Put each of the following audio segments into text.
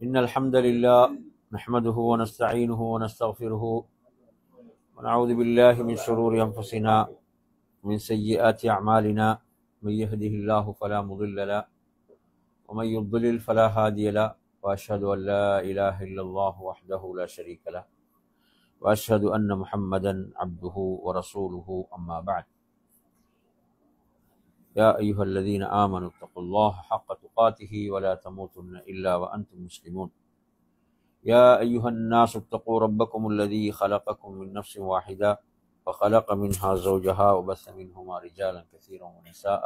إن الحمد لله نحمده ونستعينه ونستغفره ونعوذ بالله من شرور أنفسنا ومن سيئات أعمالنا. من يهده الله فلا مضل له ومن يضلل فلا هادي له، وأشهد أن لا إله إلا الله وحده لا شريك له، وأشهد أن محمدا عبده ورسوله. أما بعد، يا أيها الذين آمنوا اتقوا الله حق تقاته ولا تموتن إلا وأنتم مسلمون. يا أيها الناس اتقوا ربكم الذي خلقكم من نفس واحدة وخلق منها زوجها وبث منهما رجالا كثيرا ونساء،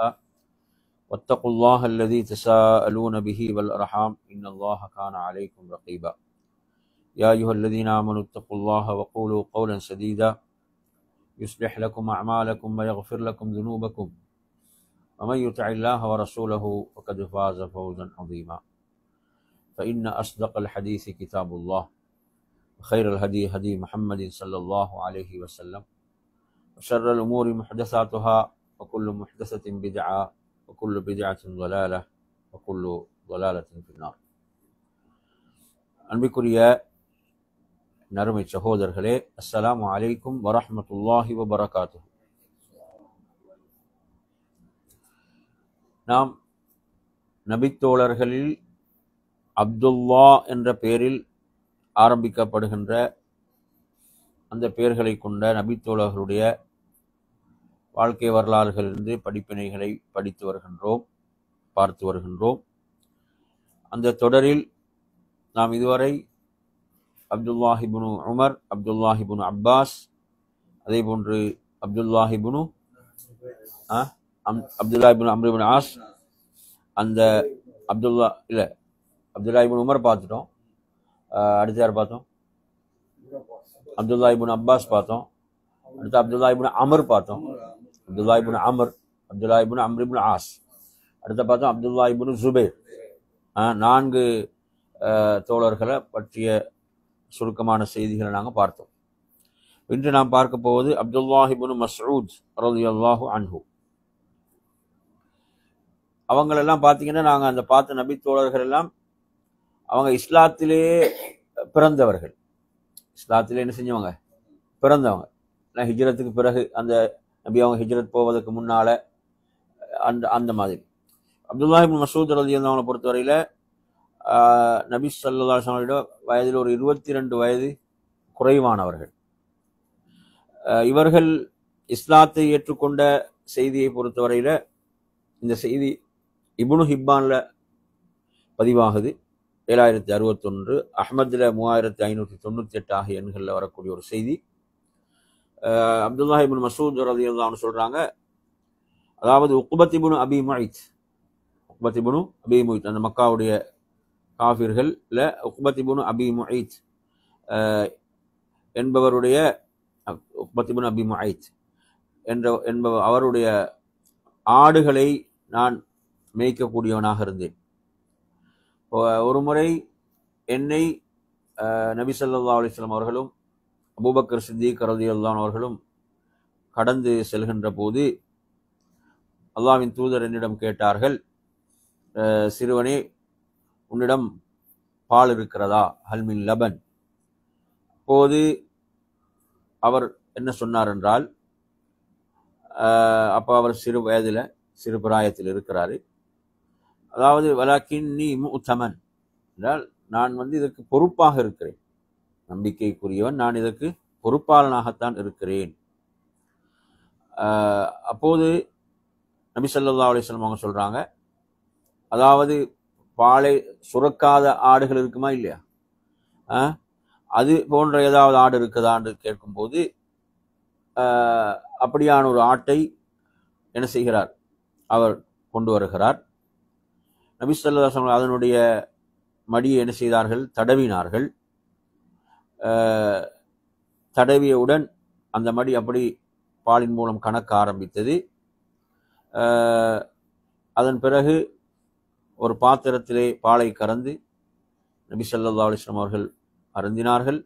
واتقوا الله الذي تساءلون به والأرحام إن الله كان عليكم رقيبا. يا أيها الذين آمنوا اتقوا الله وقولوا قولا سديدا يصلح لكم أعمالكم ويغفر لكم ذنوبكم، ومن يطع الله ورسوله فقد فاز فوزا عظيما. فإن أصدق الحديث كتاب الله، وخير الهدي هدي محمد صلى الله عليه وسلم، وشر الأمور محدثاتها، وكل محدثة بدعة، وكل بدعة ضلالة، وكل ضلالة في النار. அன்பிற்குரிய நறுமை சகோதரர்களே, அஸ்ஸலாமு அலைக்கும் வரஹ்மத்துல்லாஹி வபரகாத்துஹு. நாம் நபித்தோழர்களில் அப்துல்லா என்ற பெயரில் ஆரம்பிக்கப்படுகின்ற அந்த பெயர்களை கொண்ட நபித்தோழர்களுடைய வாழ்க்கை வரலாறுகளிலிருந்து படிப்பினைகளை படித்து வருகின்றோம், பார்த்து வருகின்றோம். அந்த தொடரில் நாம் இதுவரை அப்துல்லாஹிபுனு உமர், அப்துல்லாஹிபுனு அப்பாஸ், அதே போன்று அப்துல்லாஹிபுனு அம்ர் இப்னு ஆஸ், அந்த அப்துல்லா இப்னு உமர் பார்த்துட்டோம். அடுத்து யார் பார்த்தோம்? அப்துல்லா இப்னு அப்பாஸ் பார்த்தோம். அடுத்து அப்துல்லா இப்னு அமர் பார்த்தோம். அப்துல்லா இப்னு அமர், அப்துல்லா இப்னு அம்ர் இப்னு ஆஸ். அடுத்து பார்த்தோம் அப்துல்லா இப்னு ஜுபைர். 4 தோழர்களை பற்றிய சுருக்கமான செய்திகளை நாங்கள் பார்த்தோம். இன்று நாம் பார்க்க போவது அப்துல்லாஹ் இப்னு மஸ்ஊத் ரலியல்லாஹு அன்ஹு. அவங்களெல்லாம் பார்த்தீங்கன்னா, நாங்கள் அந்த பார்த்த நபி தோழர்கள் எல்லாம் அவங்க இஸ்லாத்திலேயே பிறந்தவர்கள். இஸ்லாத்திலே என்ன செஞ்சவங்க? பிறந்தவங்க. ஹிஜ்ரத்துக்கு பிறகு அந்த நபி அவங்க ஹிஜ்ரத் போவதற்கு முன்னால அந்த மாதிரி. அப்துல்லாஹ் இப்னு மஸ்ஊத் ரலியல்லாஹு அன்ஹு பொறுத்தவரையில நபி ஸல்லல்லாஹு அலைஹி வஸல்லம் வயதில் ஒரு 22 வயது குறைவானவர்கள். இவர்கள் இஸ்லாத்தை ஏற்றுக்கொண்ட செய்தியை பொறுத்தவரையில இந்த செய்தி இப்னு ஹிப்பான்ல பதிவாகுது. 7061, அஹ்மதுல 3598 ஆகிய எண்களில் வரக்கூடிய ஒரு செய்தி. அப்துல்லாஹ் இப்னு மஸ்ஊத் ரலியல்லாஹு அன்ஹு சொல்றாங்க, அதாவது உக்பத் இப்னு அபி முய்த், அந்த மக்காவுடைய காஃபிர்கள்ல உக்பத் இப்னு அபி முய்த் என்பவருடைய என்பவர் அவருடைய ஆடுகளை நான் மேய்க்கக்கூடியவனாக இருந்தேன். ஒரு முறை என்னை நபி ஸல்லல்லாஹு அலைஹி வஸல்லம் அவர்களும் அபூபக்கர் சித்திக் ரலியல்லாஹு அன்ஹு அவர்களும் கடந்து செல்கின்ற போது அல்லாஹ்வின் தூதர் என்னிடம் கேட்டார்கள், சிறுவனே, உன்னிடம் பால் இருக்கிறதா? ஹல்மின் லபன். அப்போது அவர் என்ன சொன்னார் என்றால், அப்போ அவர் சிறு பிராயத்தில் இருக்கிறாரு. அதாவது வலாக்கின்னி முஅ்தமன் என்றால், நான் இதற்கு பொறுப்பாக இருக்கிறேன், நம்பிக்கைக்குரியவன், நான் இதற்கு பொறுப்பாளனாகத்தான் இருக்கிறேன். அப்போது நபி ஸல்லல்லாஹு அலைஹி வஸல்லம் அவங்க சொல்றாங்க, அதாவது பாலை சுரக்காத ஆடுகள் இருக்குமா இல்லையா, அது போன்ற ஏதாவது ஆடு இருக்குதான்னு கேட்கும்போது அப்படியான ஒரு ஆட்டை என்ன செய்கிறார், அவர் கொண்டு வருகிறார். நபி ஸல்லல்லாஹு அலைஹி வஸல்லம் அதனுடைய மடியை என்ன செய்தார்கள்? தடவினார்கள். தடவியவுடன் அந்த மடி அப்படி பாலின் மூலம் கணக்க ஆரம்பித்தது. அதன் பிறகு ஒரு பாத்திரத்திலே பாலை கறந்து நபி ஸல்லல்லாஹு அலைஹி வஸல்லம் அவர்கள் அருந்தினார்கள்.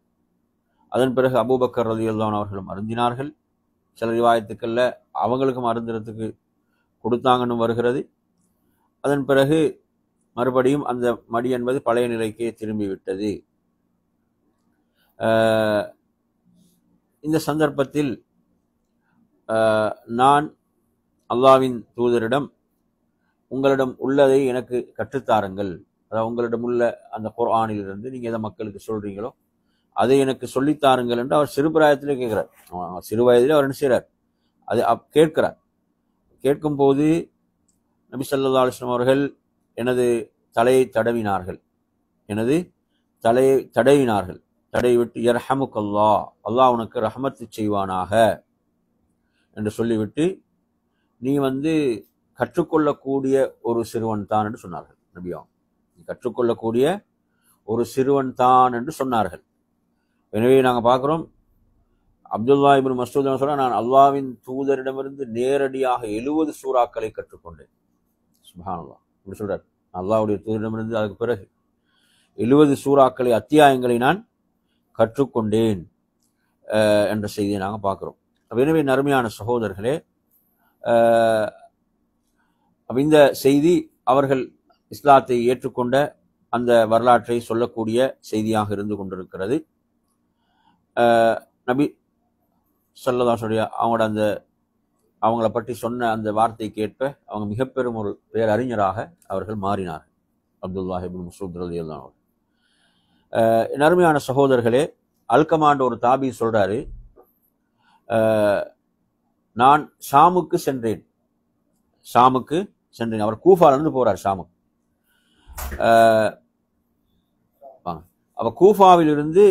அதன் பிறகு அபூபக்கர் ரலியல்லாஹு அன்ஹு அவர்களும் அருந்தினார்கள். சில ரிவாயத்துக்கள்ல அவங்களுக்கும் அருந்துறதுக்கு கொடுத்தாங்கன்னு வருகிறது. அதன் பிறகு மறுபடியும் அந்த மடி என்பது பழைய நிலைக்கே திரும்பிவிட்டது. இந்த சந்தர்ப்பத்தில் நான் அல்லாஹ்வின் தூதரிடம், உங்களிடம் உள்ளதை எனக்கு கற்றுத்தாருங்கள், அதாவது உங்களிடம் உள்ள அந்த குர்ஆனிலிருந்து நீங்க எதை மக்களுக்கு சொல்றீங்களோ அதை எனக்கு சொல்லித்தாருங்கள் என்று அவர் சிறுபிராயத்திலே கேட்கிறார். சிறு வயதிலே அவர் என்ன செய்கிறார், அது கேட்கிறார். கேட்கும் போது நபி ஸல்லல்லாஹு அலைஹி வஸல்லம் அவர்கள் எனது தலையை தடவினார்கள், தடவிவிட்டு யர்ஹமுக்கல்லாஹ், அல்லாஹ் உனக்கு ரஹமத்து செய்வானாக என்று சொல்லிவிட்டு, நீ கற்றுக்கொள்ளக்கூடிய ஒரு சிறுவன் தான் என்று சொன்னார்கள். நபியாம், நீ கற்றுக்கொள்ளக்கூடிய ஒரு சிறுவன் தான் என்று சொன்னார்கள். எனவே நாங்கள் பார்க்கிறோம், அப்துல்லா இப்னு மஸ்ஊத் சொல்ல, நான் அல்லாஹ்வின் தூதரிடமிருந்து நேரடியாக 70 சூறாக்களை கற்றுக்கொண்டேன். சுப்ஹானல்லாஹ், இப்படி சொல்றார். அல்லாஹ்வுடைய தூதரிடமிருந்து அதுக்கு பிறகு 70 சூறாக்களை, அத்தியாயங்களை நான் கற்றுக்கொண்டேன் என்ற செய்தியை நாங்கள் பார்க்கிறோம். எனவே நறுமையான சகோதரர்களே, இந்த செய்தி அவர்கள் இஸ்லாத்தை ஏற்றுக்கொண்ட அந்த வரலாற்றை சொல்லக்கூடிய செய்தியாக இருந்து கொண்டிருக்கிறது. நபி ஸல்லல்லாஹு அலைஹி வஸல்லம் அவங்கள பற்றி சொன்ன அந்த வார்த்தை கேட்ப அவங்க மிக பெரும் ஒரு பேரறிஞராக அவர்கள் மாறினார்கள். அப்துல்லாஹ் இப்னு மஸ்ஊத் ரலியல்லாஹு அன்ஹு. நறுமையான சகோதரர்களே, அல்கமாண்ட ஒரு தாபி சொல்றாரு, நான் ஷாமுக்கு சென்றேன். அவர் கூஃபாலிருந்து போறார் ஷாமுக்கு. அப்ப கூஃபாவிலிருந்து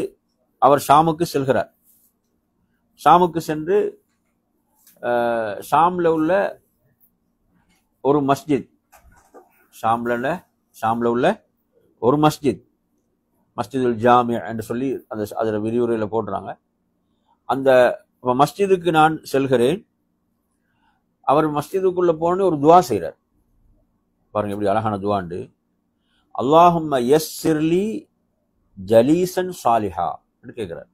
அவர் ஷாமுக்கு செல்கிறார். ஷாமுக்கு சென்று ஷாம்ல உள்ள ஒரு மஸ்ஜித், ஷாம்ல உள்ள ஒரு மஸ்ஜிதுல் ஜாமி என்று சொல்லி அதுல விரிவுரையில போடுறாங்க. அந்த மஸ்ஜிதுக்கு நான் செல்கிறேன். அவர் மஸ்ஜிதுக்குள்ள போன ஒரு துவா செய்கிறார். பாருங்க எப்படி அழகான துவாண்டு. அல்லாஹும்ம யஸ்ஸிர்லி ஜலீசன் சாலிஹா என்று கேட்கிறார்.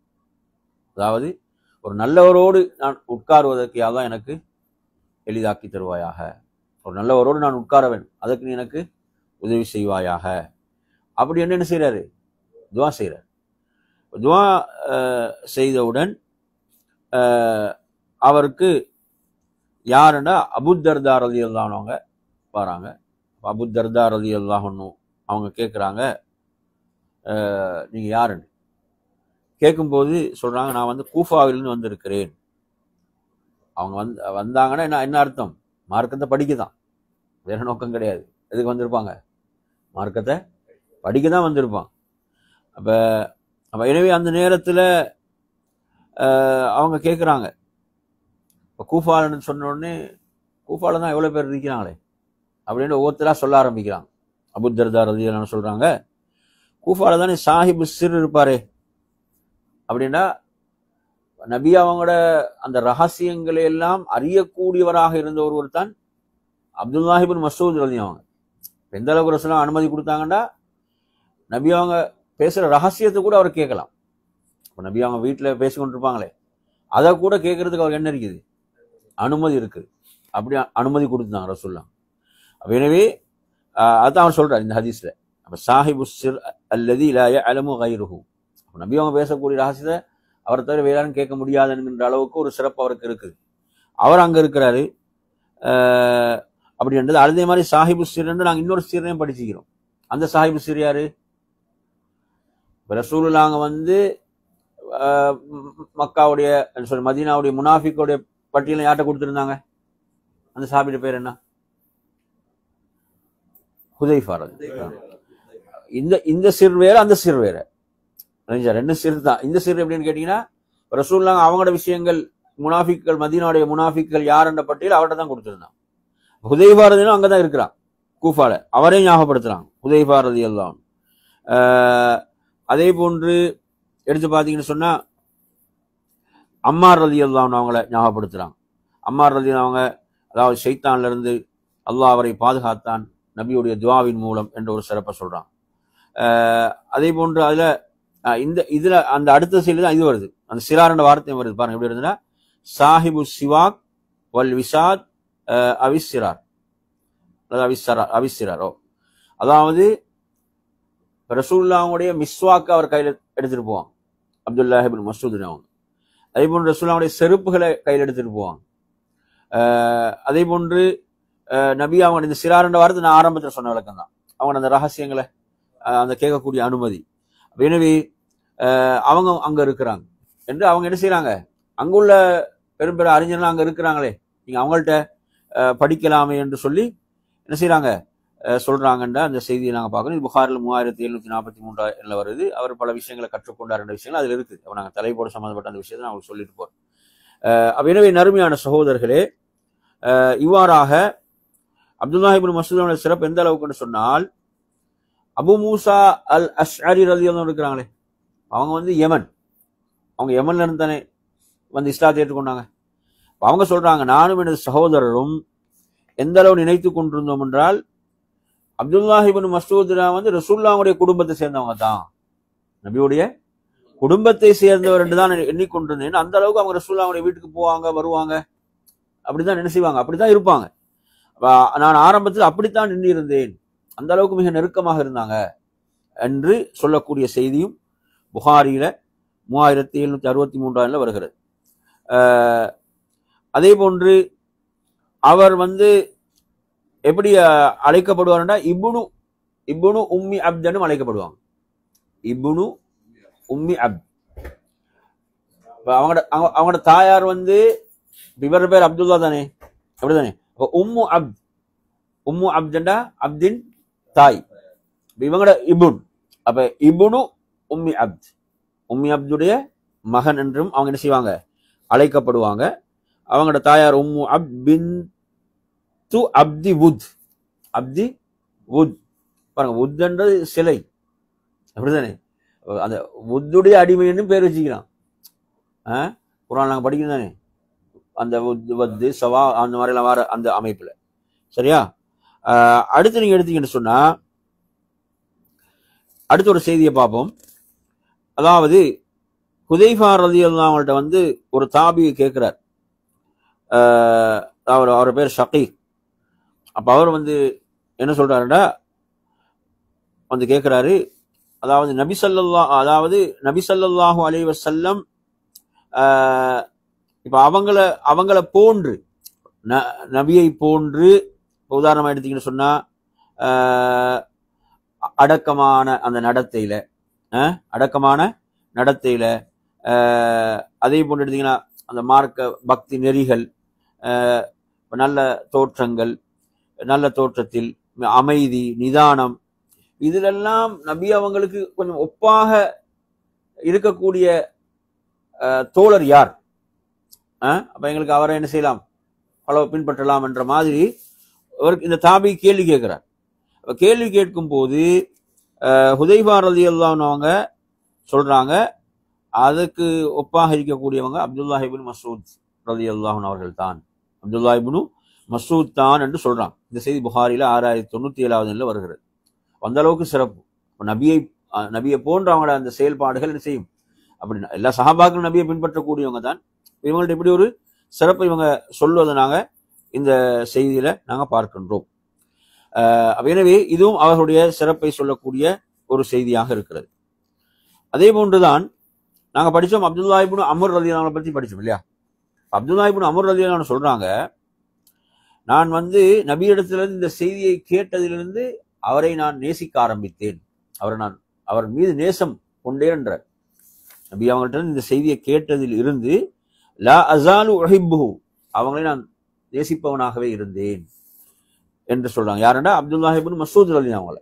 அதாவது ஒரு நல்லவரோடு நான் உட்காருவதற்கு யாதான் எனக்கு எளிதாக்கி தருவாயாக, ஒரு நல்லவரோடு நான் உட்கார வேண்டும், அதற்கு நீ எனக்கு உதவி செய்வாயாக, அப்படி என்ன செய்யறாரு, துவா செய்கிறார். துவா செய்தவுடன் அவருக்கு யாருன்னா அபூ தர்தா ரலியல்லாஹு அன்ஹு வராங்க. அபூ தர்தா ரலியல்லாஹு அன்ஹு அவங்க கேட்குறாங்க, நீங்க யாருன்னு கேட்கும்போது சொல்றாங்க, நான் கூஃபாவிலிருந்து வந்திருக்கிறேன். அவங்க வந்தாங்கன்னா என்ன அர்த்தம், மார்க்கத்தை படிக்க தான், வேற நோக்கம் கிடையாது. எதுக்கு வந்திருப்பாங்க, மார்க்கத்தை படிக்க தான் வந்திருப்பாங்க. அப்ப எனவே அந்த நேரத்தில் அவங்க கேட்குறாங்க, இப்போ கூஃபாலன்னு சொன்ன உடனே கூஃபால தான் எவ்வளோ பேர் இருக்கிறாங்களே அப்படின்னு ஒவ்வொருத்தராக சொல்ல ஆரம்பிக்கிறாங்க. அபூ தர்தா ரலியல்லாஹு சொல்றாங்க, கூஃபால தானே சாஹிபு சிர் இருப்பாரே அப்படின்னா, நபி அவங்களோட அந்த ரகசியங்களை எல்லாம் அறியக்கூடியவராக இருந்த ஒருவர் தான் அப்துல்லாஹ் இப்னு மஸ்ஊத் ரலியல்லாஹு அன்ஹு. எந்த அளவுக்கு ரசூலுல்லாஹ் அனுமதி கொடுத்தாங்கன்னா, நபி அவங்க பேசுற ரகசியத்தை கூட அவர் கேட்கலாம். இப்போ நபி அவங்க வீட்டில் பேசிக்கொண்டிருப்பாங்களே, அதை கூட கேட்கறதுக்கு அவருக்கு என்ன இருக்குது, அனுமதி இருக்குது. அப்படி அனுமதி கொடுத்தாங்க ரசூலுல்லாஹ். எனவே அதான் அவர் சொல்றார் இந்த ஹதீஸ்ல, அப்ப சாஹிபு சிர் அல்லதி லா யஅலமு கைருஹு, நபி அவங்க பேசக்கூடிய ரகசியத்தை அவரை தவிர வேற யாரும் கேட்க முடியாது என்கின்ற அளவுக்கு ஒரு சிறப்பு அவருக்கு இருக்குது. அவர் அங்க இருக்கிறாரு. அப்படின்றது அதே மாதிரி சாஹிபு சிர் என்று நாங்கள் இன்னொரு சீரையும் படிச்சுக்கிறோம். அந்த சாஹிபு சிர் யாரு, ரசூலுல்லாஹ் மக்காவுடைய மதீனாவுடைய முனாஃபிக்குடைய பட்டியலை யார்கிட்ட கொடுத்துருந்தாங்க, அந்த சாஹிபுடைய பேர் என்ன, ஹுதைஃபா. இந்த சிர் வேற அந்த சிர் வேற, ரெண்டு சிர் தான். இந்த சிர் எப்படின்னு கேட்டீங்கன்னா, ரசூலுல்லாஹ் அவங்களோட விஷயங்கள் முனாஃபிக்கள், மதீனாவுடைய முனாஃபிக்கள் யார் என்ற பட்டியல் அவர்கிட்ட தான் கொடுத்துருந்தாங்க. ஹுதைஃபா ரலியல்லாஹு அங்கதான் இருக்கிறான் கூஃபால, அவரே ஞாபகப்படுத்துறாங்க ஹுதைஃபா ரலியல்லாஹு. அதே போன்று எடுத்து பார்த்தீங்கன்னு சொன்னா அம்மார் ரலியல்லாஹு அவங்கள ஞாபகப்படுத்துறாங்க. அம்மார் ரலியல்லாஹு அவங்க அதாவது ஷைத்தான்ல இருந்து அல்லாஹ் அவரை பாதுகாத்தான் நபியுடைய துஆவின் மூலம் என்ற ஒரு சிறப்பை சொல்றாங்க. அதே போன்று அதுல இதுல அந்த அடுத்த செய்தி தான் இது வருது, அந்த சிரார் என்ற வார்த்தை வருது. பாருங்க எப்படி இருந்ததுன்னா, சாஹிபு சிவாக் வல் விசாத் அவிசிரார், அவிசிராரோ. அதாவது ரசூலுல்லாஹ்வுடைய மிஸ்வாக்கு அவர் கையில் எடுத்துட்டு போவாங்க, அப்துல்லாஹ் இப்னு மஸ்ஊத் அவங்க. அதே போன்று ரசூலுல்லாஹ்வுடைய செருப்புகளை கையில் எடுத்துட்டு போவாங்க. அதே போன்று நபி அவங்க இந்த சிறார்ன்ற வார்த்தை நான் ஆரம்பத்தில் சொன்ன விளக்கம் தான், அவங்க அந்த ரகசியங்களை அந்த கேட்கக்கூடிய அனுமதி. எனவே அவங்க அங்க இருக்கிறாங்க என்று அவங்க என்ன செய்யறாங்க, அங்குள்ள பெரும் பெரும் அறிஞர்கள் அங்க இருக்கிறாங்களே, நீங்க அவங்கள்ட்ட படிக்கலாமே என்று சொல்லி என்ன செய்யறாங்க சொல்றாங்கன்ற அந்த செய்தியை நாங்க பார்க்கணும். இது புகாரில் 3743 வருது. அவர் பல விஷயங்களை கற்றுக்கொண்டார் என்ற விஷயங்கள் அதுல இருக்குது. அப்ப நாங்க தலைப்போடு சம்பந்தப்பட்ட அந்த விஷயத்தை நான் சொல்லிட்டு போறோம். எனவே நறுமையான சகோதரர்களே, இவ்வாறாக அப்துல்லாஹ் இப்னு மஸ்ஊத் சிறப்பு எந்த அளவுக்குன்னு சொன்னால், அபு மூசா அல் அஷ்அரி ரலியல்லாஹு இருக்கிறாங்களே, அவங்க வந்து யமன், அவங்க யமன்ல இருந்து தானே வந்து இஸ்லாத்தை ஏற்றுக்கொண்டாங்க. அவங்க சொல்றாங்க, நானும் எனது சகோதரரும் எந்த அளவு நினைத்து கொண்டிருந்தோம் என்றால், அப்துல்லாஹ் இப்னு மஸ்ஊத் வந்து ரசூலுல்லாஹ்வுடைய குடும்பத்தை சேர்ந்தவங்க தான், நபியுடைய குடும்பத்தை சேர்ந்தவர் என்று தான் எண்ணிக்கொண்டிருந்தேன். அந்த அளவுக்கு அவங்க ரசூலுல்லாஹ்வுடைய வீட்டுக்கு போவாங்க, வருவாங்க, அப்படிதான் என்ன செய்வாங்க, அப்படித்தான் இருப்பாங்க. நான் ஆரம்பத்தில் அப்படித்தான் நின்று இருந்தேன், அந்த அளவுக்கு மிக நெருக்கமாக இருந்தாங்க என்று சொல்லக்கூடிய செய்தியும் புகாரியில 3763 வருகிறது. அதே போன்று அவர் வந்து எப்படி அழைக்கப்படுவார்னா, இப்னு உம்மி அப்தனும் அழைக்கப்படுவாங்க. இப்னு உம்மி அப்த். அவங்களோட தாயார் வந்து இவர் பேர் அப்துல்லா தானே, அப்படிதானே. உம்மு அப்தண்டா அப்தின் தாய், இவங்களோட இபுன். அப்ப இப்னு உம்மி அப்த், உம்மி அப்துடைய மகன் என்றும் அவங்க என்ன செய்வாங்க, அழைக்கப்படுவாங்க. அவங்களோட தாயார் உம்மு அப்த் பின்து அப்தி வுத். அப்தி வுத் பாருங்க, வுத்ன்றது சிலை, அப்படிதானே. அந்த வுத்துடைய அடிமைன்னு பேர் வச்சுக்கிறான். குர்ஆன் நாங்க படிக்கணும் தானே, அந்த வது சவா அந்த மாதிரி எல்லாம் வர அந்த அமைப்புல. சரியா? அடுத்து நீங்க எடுத்தீங்கன்னு சொன்னா, அடுத்த ஒரு செய்தியை பார்ப்போம். அதாவது ஹுதைஃபா ரலியல்லாஹு அவங்கள்ட்ட வந்து ஒரு தாபி கேட்கிறார். அவர் பேர் ஷகீக். அப்ப அவர் வந்து என்ன சொல்றாருடா வந்து கேட்கிறாரு, அதாவது நபி ஸல்லல்லாஹு அலைஹி வஸல்லம் இப்ப அவங்கள போன்று நபியை போன்று உதாரணமா எடுத்தீங்கன்னு சொன்னா, அடக்கமான அந்த நடத்தையில, அதே போன்று எடுத்தீங்கன்னா அந்த மார்க்க பக்தி நெறிகள், நல்ல தோற்றங்கள், நல்ல தோற்றத்தில் அமைதி, நிதானம், இதிலெல்லாம் நபி அவங்களுக்கு கொஞ்சம் ஒப்பாக இருக்கக்கூடிய தோழர் யார்? அப்ப எங்களுக்கு அவரை என்ன செய்யலாம், பல பின்பற்றலாம் என்ற மாதிரி அவருக்கு இந்த தாபி கேள்வி கேட்கிறார். கேள்வி கேட்கும் போது ஹுதைஃபா ரலியல்லாஹு அவங்க சொல்றாங்க, அதுக்கு ஒப்பாக இருக்கக்கூடியவங்க அப்துல்லாஹ் இப்னு மஸ்ஊத் ரலியல்லாஹு அவர்கள் தான், அப்துல்லாஹ் இப்னு மஸ்ஊத் தான் என்று சொல்றாங்க. இந்த செய்தி புகாரில 6097 வருகிறது. அந்த அளவுக்கு சிறப்பு. நபியை போன்ற அவங்களோட அந்த செயல்பாடுகள் என்ன செய்யும் அப்படின்னா, எல்லா சஹாபாக்களும் நபியை பின்பற்றக்கூடியவங்க தான். இவங்கள்ட்ட இப்படி ஒரு சிறப்பை இவங்க சொல்வதை நாங்க இந்த செய்தியில நாங்க பார்க்கின்றோம். எனவே இதுவும் அவர்களுடைய சிறப்பை சொல்லக்கூடிய ஒரு செய்தியாக இருக்கிறது. அதே போன்றுதான் நாங்க படிச்சோம், அப்துல்லாஹ் இப்னு அம்ர் ரலியல்லாஹு பத்தி படிச்சோம் இல்லையா. அப்துல்லாஹ் இப்னு அம்ர் ரலியல்லாஹு சொல்றாங்க, நான் வந்து நபியிடத்திலிருந்து இந்த செய்தியை கேட்டதிலிருந்து அவரை நான் நேசிக்க ஆரம்பித்தேன், அவர் மீது நேசம் கொண்டேன் என்ற. நபி அவங்கள்ட்ட இந்த செய்தியை கேட்டதில் இருந்து லா அஸாலு உஹிப்புஹு, அவங்களை நான் நேசிப்பவனாகவே இருந்தேன் என்று சொல்றாங்க. யாருன்னா அப்துல்லாஹ் இப்னு மஸ்ஊத் ரலியல்லாஹு அவங்கள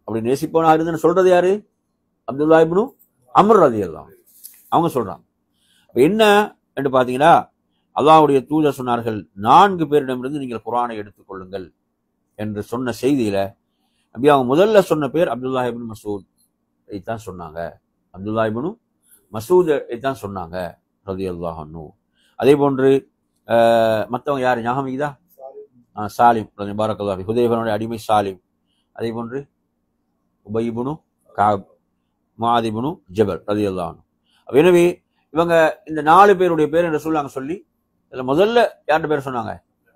அப்படி நேசிப்பவனாக இருந்தேன்னு சொல்றது யாரு? அப்துல்லாஹ் இப்னு அம்ர் ரலியல்லாஹு அவங்க சொல்றாங்க. என்ன என்று பாத்தீங்கன்னா, அல்லாஹ்வுடைய தூதர் சொன்னார்கள், 4 பேரிடமிருந்து நீங்கள் குர்ஆனை எடுத்துக்கொள்ளுங்கள் என்று சொன்ன செய்தியில நபி அவங்க முதல்ல சொன்ன பேர் அப்துல்லாஹ் இப்னு மஸ்ஊத் தான் சொன்னாங்க. அப்துல்லாஹ் இப்னு மஸ்ஊத் தான் சொன்னாங்க ரலியல்லாஹு அன்ஹு. அதே போன்று மற்றவங்க யாரு ஞாபகம் இதா? சாலிம் பாரக்கல்லாஹு ஹுதைஃபாவுடைய அடிமை சாலிம். அதே போன்று உபை இப்னு கஅப், முஆத் இப்னு ஜபல் ரலியல்லாஹு அன்ஹு. எனவே இவங்க இந்த 4 பேருடைய பேர் என்று சொல்லாங்க. சொல்லி இதுல முதல்ல யார்கிட்ட பேர் சொன்னாங்க?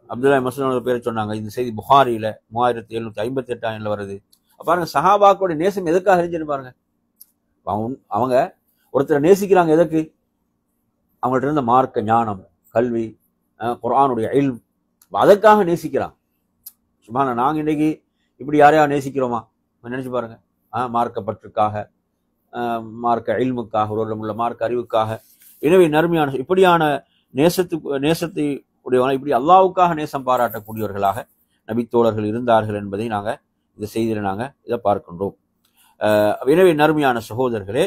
அப்துல்லாஹ் மஸ்ஊத் பேர் சொன்னாங்க. இந்த செய்தி புகாரியில 3758 வருது. பாருங்க, சஹாபாக்களுடைய நேசம் எதுக்காக இருந்துச்சுன்னு பாருங்க. அவங்க ஒருத்தரை நேசிக்கிறாங்க எதற்கு? அவங்கள்ட்ட இருந்த மார்க்க ஞானம், கல்வி, குர்ஆனுடைய இல்ம், அதற்காக நேசிக்கிறாங்க. சுப்ஹானல்லாஹ். நாங்க இன்னைக்கு இப்படி யாரையா நேசிக்கிறோமா? நினைச்சு பாருங்க. மார்க்க பற்றுக்காக, மார்க்க இல்முக்காக, ஒரு உள்ள மார்க்க அறிவுக்காக. எனவே நறுமையான இப்படியான நேசத்தை உடையவங்க, இப்படி அல்லாஹ்வுக்காக நேசம் பாராட்டக்கூடியவர்களாக நபித்தோழர்கள் இருந்தார்கள் என்பதை நாங்க இந்த செய்தியில நாங்க இதை பார்க்கின்றோம். எனவே நறுமையான சகோதரர்களே,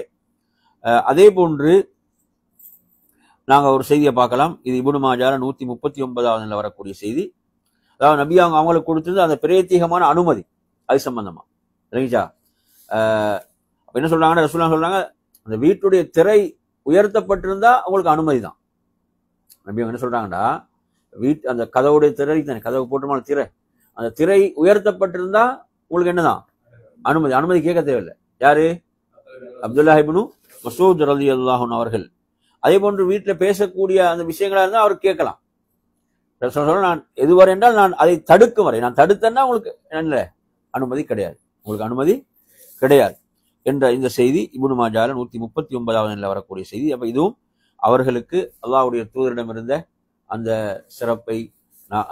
அதே போன்று நாங்க ஒரு செய்தியை பார்க்கலாம். இது இப்னு மாஜால 139வது வரக்கூடிய செய்தி. அதாவது நபி அவங்களுக்கு கொடுத்தது அந்த பிரத்யேகமான அனுமதி, அது சம்பந்தமா இல்லைங்களா? என்ன சொல்றாங்க? ரசூலுல்லாஹ் சொல்றாங்க, அந்த வீட்டுடைய திரை உயர்த்தப்பட்டிருந்தா அவங்களுக்கு அனுமதி தான். நபி என்ன சொல்றாங்கடா, அந்த கதவுடைய திரை தானே, கதவு போட்டுமான திரை, அந்த திரை உயர்த்தப்பட்டிருந்தா உங்களுக்கு என்னதான் அனுமதி. அனுமதி கேட்க தேவையில்லை. யாரு? அப்துல்லாஹ் இப்னு மஸ்ஊத் ரலியல்லாஹு அன்ஹு அவர்கள். அதே போன்று வீட்டில் பேசக்கூடிய அந்த விஷயங்களா இருந்தால் அவர் கேட்கலாம். நான் எதுவரை என்றால் நான் அதை தடுக்கும் வரை, நான் தடுத்தேன்னா உங்களுக்கு என்ன அனுமதி கிடையாது, உங்களுக்கு அனுமதி கிடையாது என்ற இந்த செய்தி இப்னு மாஜால 139வது வரக்கூடிய செய்தி. அப்ப இதுவும் அவர்களுக்கு அல்லாஹ்வுடைய தூதரிடம் இருந்த அந்த சிறப்பை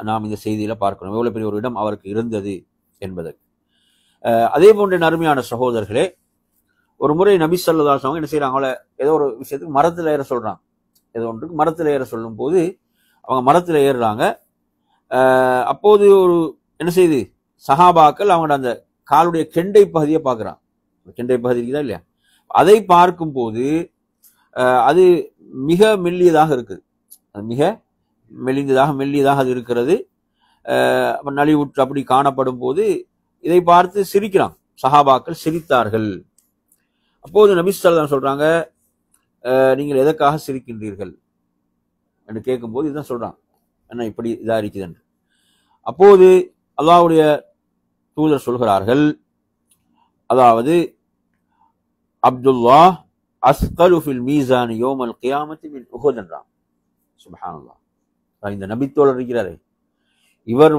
நாம் இந்த செய்தியில பார்க்கணும். எவ்வளவு பெரிய ஒரு இடம் அவருக்கு இருந்தது என்பதற்கு. அதே போன்ற நறுமையான சகோதரர்களே, ஒரு முறை நபி ஸல்லல்லாஹு அலைஹி வஸல்லம் என்ன செய்யறாங்க, அவங்கள ஏதோ ஒரு விஷயத்துக்கு மரத்தில் ஏற சொல்றாங்க. ஏதோ ஒன்றுக்கு மரத்தில் ஏற சொல்லும் போது அவங்க மரத்தில் ஏறுறாங்க. அப்போது ஒரு என்ன செய்யுது, சஹாபாக்கள் அவங்களோட அந்த காலுடைய கெண்டை பகுதியை பார்க்குறான். கெண்டை பகுதி இருக்குதா இல்லையா? அதை பார்க்கும் போது அது மிக மெல்லியதாக இருக்குது. அது மிக மெல்லியதாக அது இருக்கிறது. நலிவுற்று அப்படி காணப்படும் போது இதை பார்த்து சிரிக்கிறான். சஹாபாக்கள் சிரித்தார்கள். அப்போது நபி ஸல்லல்லாஹு அலைஹி வஸல்லம் சொல்றாங்க, நீங்கள் எதற்காக சிரிக்கின்றீர்கள் என்று கேட்கும்போது இதுதான் சொல்றான், என்ன இப்படி இதா இருக்குது என்று. அப்போது அல்லாஹ்வுடைய தூதர் சொல்கிறார்கள், அதாவது அப்துல்லாஹ் அஸ்கலு ஃபில் மீசான் யௌமல் கியாமத்தி மின் உஹுத் என்றான். சுப்ஹானல்லாஹ். இந்த நபித்தோழர் இருக்கிறாரே, இவர்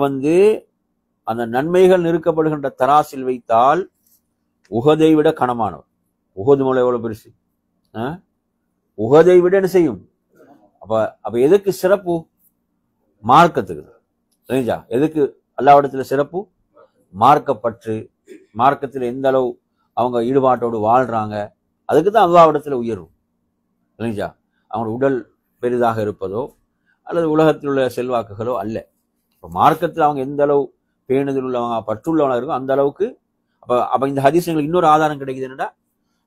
அந்த நன்மைகள் நிறுக்கப்படுகின்ற தராசில் வைத்தால் உஹதை விட கனமானவர். உஹது மலை எவ்வளவு பெருசு, உஹதை விட என்ன செய்யும். அப்ப எதுக்கு சிறப்பு? மார்க்கத்துக்கு. தெரிஞ்சா எதுக்கு அல்லாஹ்விடத்துல சிறப்பு? மார்க்கப்பற்று, மார்க்கத்தில் எந்த அளவு அவங்க ஈடுபாட்டோடு வாழ்றாங்க, அதுக்கு தான் அல்லாஹ்விடத்துல உயர்வு. தெரிஞ்சா அவங்க உடல் பெரிதாக இருப்பதோ அல்லது உலகத்தில் உள்ள செல்வாக்குகளோ அல்ல. இப்போ மார்க்கத்தில் அவங்க எந்த அளவு பேணுதல் உள்ளவங்க, பற்றுள்ளவங்க இருக்கும், அந்த அளவுக்கு. அப்ப இந்த ஹதீஸ் எங்களுக்கு இன்னொரு ஆதாரம் கிடைக்குது. என்னடா,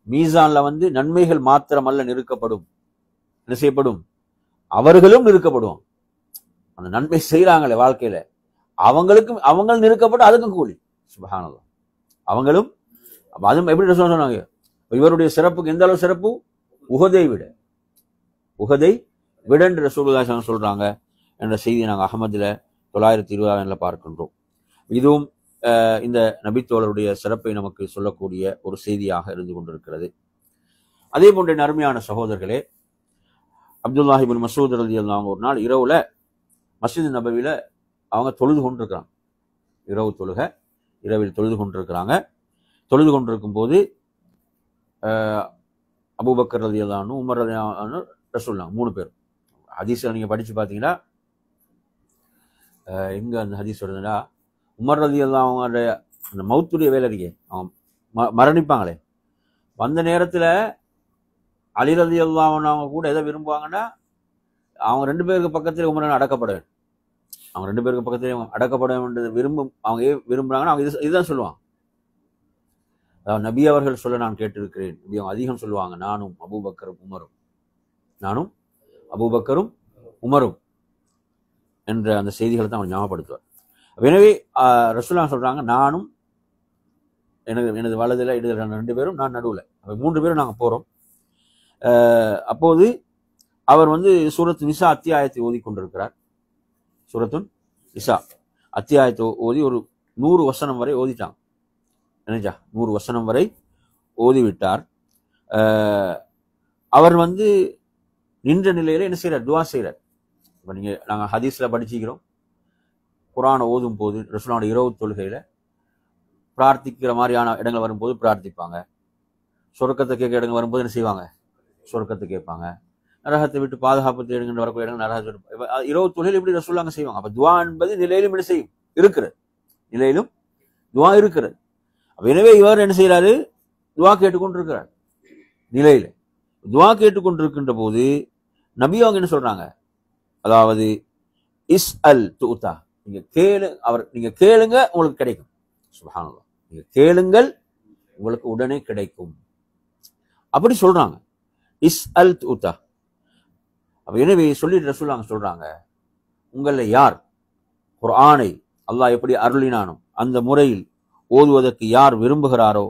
மீசான்ல நன்மைகள் மாத்திரமல்ல நிறுக்கப்படும், என்ன செய்யப்படும், அவர்களும் நிறுக்கப்படுவோம். அந்த நன்மை செய்யறாங்களே வாழ்க்கையில, அவங்களும் நிறுக்கப்படும், அதுக்கும் கூலி. சுப்ஹானல்லாஹ். அவங்களும் அதுவும் எப்படி சொன்னாங்க, இவருடைய சிறப்புக்கு எந்த அளவு சிறப்பு? உஹதை விட என்று ரசூலுல்லாஹி ஸல்லல்லாஹு அலைஹி சொல்றாங்க என்ற செய்தியை நாங்கள் அஹ்மதுல 920 பார்க்கின்றோம். இதுவும் இந்த நபித்தோழருடைய சிறப்பை நமக்கு சொல்லக்கூடிய ஒரு செய்தியாக இருந்து கொண்டிருக்கிறது. அதே போன்ற நறுமையான சகோதரர்களே, அப்துல்லாஹ் இப்னு மஸ்ஊத் ரலியல்லாஹு அன்ஹு ஒரு நாள் இரவுல மஸ்ஜித் நபவியில அவங்க தொழுது கொண்டிருக்கிறாங்க. இரவில் தொழுது கொண்டிருக்கிறாங்க. தொழுது கொண்டிருக்கும் போது அபூபக்கர் ரலியல்லாஹு அன்ஹு, உமர் ரலியல்லாஹு அன்ஹு, ரசூலுல்லாஹ் 3 பேர். ஹதீஸை நீங்க படிச்சு பார்த்தீங்கன்னா எங்க அந்த ஹதீஸ் வருதுன்னா, உமர் ரலியல்லாஹு அவங்களுடைய அந்த மௌத்துடைய வேலை இருக்கே, அவங்க மரணிப்பாங்களே, வந்த நேரத்துல அலி ரலியல்லாஹு அவங்க கூட எதை விரும்புவாங்கன்னா, அவங்க 2 பேருக்கு பக்கத்தில் உமரன் அடக்கப்பட வேண்டும். அவங்க 2 பேருக்கு பக்கத்தில் அடக்கப்பட வேண்டியது அவங்க விரும்புறாங்கன்னா அவங்க இதுதான் சொல்லுவாங்க. அதாவது நபி அவர்கள் சொல்ல நான் கேட்டிருக்கிறேன். நபி அவங்க அதிகம் சொல்லுவாங்க, நானும் அபூபக்கரும் உமரும் என்ற அந்த செய்திகளை தான் அவங்க ஞாபகப்படுத்துவார். எனவே ரசூலுல்லாஹ் சொல்றாங்க, நானும் எனது வலதுல இடதுல 2 பேரும், நான் நடுவில், 3 பேரும் நாங்கள் போறோம். அப்போது அவர் சூரத்து நிசா அத்தியாயத்தை ஓதி கொண்டிருக்கிறார். சூரத்து நிசா அத்தியாயத்தை ஓதி ஒரு 100 வசனம் வரை ஓதிட்டாங்க. நினைச்சா 100 வசனம் வரை ஓதிவிட்டார். அவர் நின்ற நிலையில என்ன செய்யறார்? துவா செய்யறார். இப்ப நாங்கள் ஹதீஸ்ல படிச்சுக்கிறோம், குர்ஆனை ஓதும் போது ரசூலுல்லாஹ் இரவு தொழுகையில பிரார்த்திக்கிற மாதிரியான இடங்கள் வரும்போது பிரார்த்திப்பாங்க. சொர்க்கத்தை கேட்க இடங்கள் வரும்போது என்ன செய்வாங்க? சொர்க்கத்தை கேட்பாங்க. நரகத்தை விட்டு பாதுகாப்பு தேடுங்கிற வரக்கூடிய இடங்கள் நரகத்தை இரவு தொழில் இப்படி ரசூலுல்லாஹ் செய்வாங்க. அப்ப துவா என்பது நிலையிலும் என்ன செய்யும்? இருக்கிறது. நிலையிலும் துவா இருக்கிறது. எனவே இவர் என்ன செய்யறாரு? துவா கேட்டுக்கொண்டிருக்கிறார். நிலையில துவா கேட்டுக்கொண்டிருக்கின்ற போது நபி அவங்க என்ன சொல்றாங்க? அதாவது இஸ் அல் துதா, நீங்க கேளுங்க உங்களுக்கு கிடைக்கும். சுப்ஹானல்லாஹ், நீங்க கேளுங்கள் உங்களுக்கு உடனே கிடைக்கும் அப்படி சொல்றாங்க. இஸ் அல் துதா. எனவே சொல்லிட்டு ரசூலுல்லாஹ் சொல்றாங்க, உங்கள யார் குர்ஆனை அல்லாஹ் எப்படி அருளினானோ அந்த முறையில் ஓதுவதற்கு யார் விரும்புகிறாரோ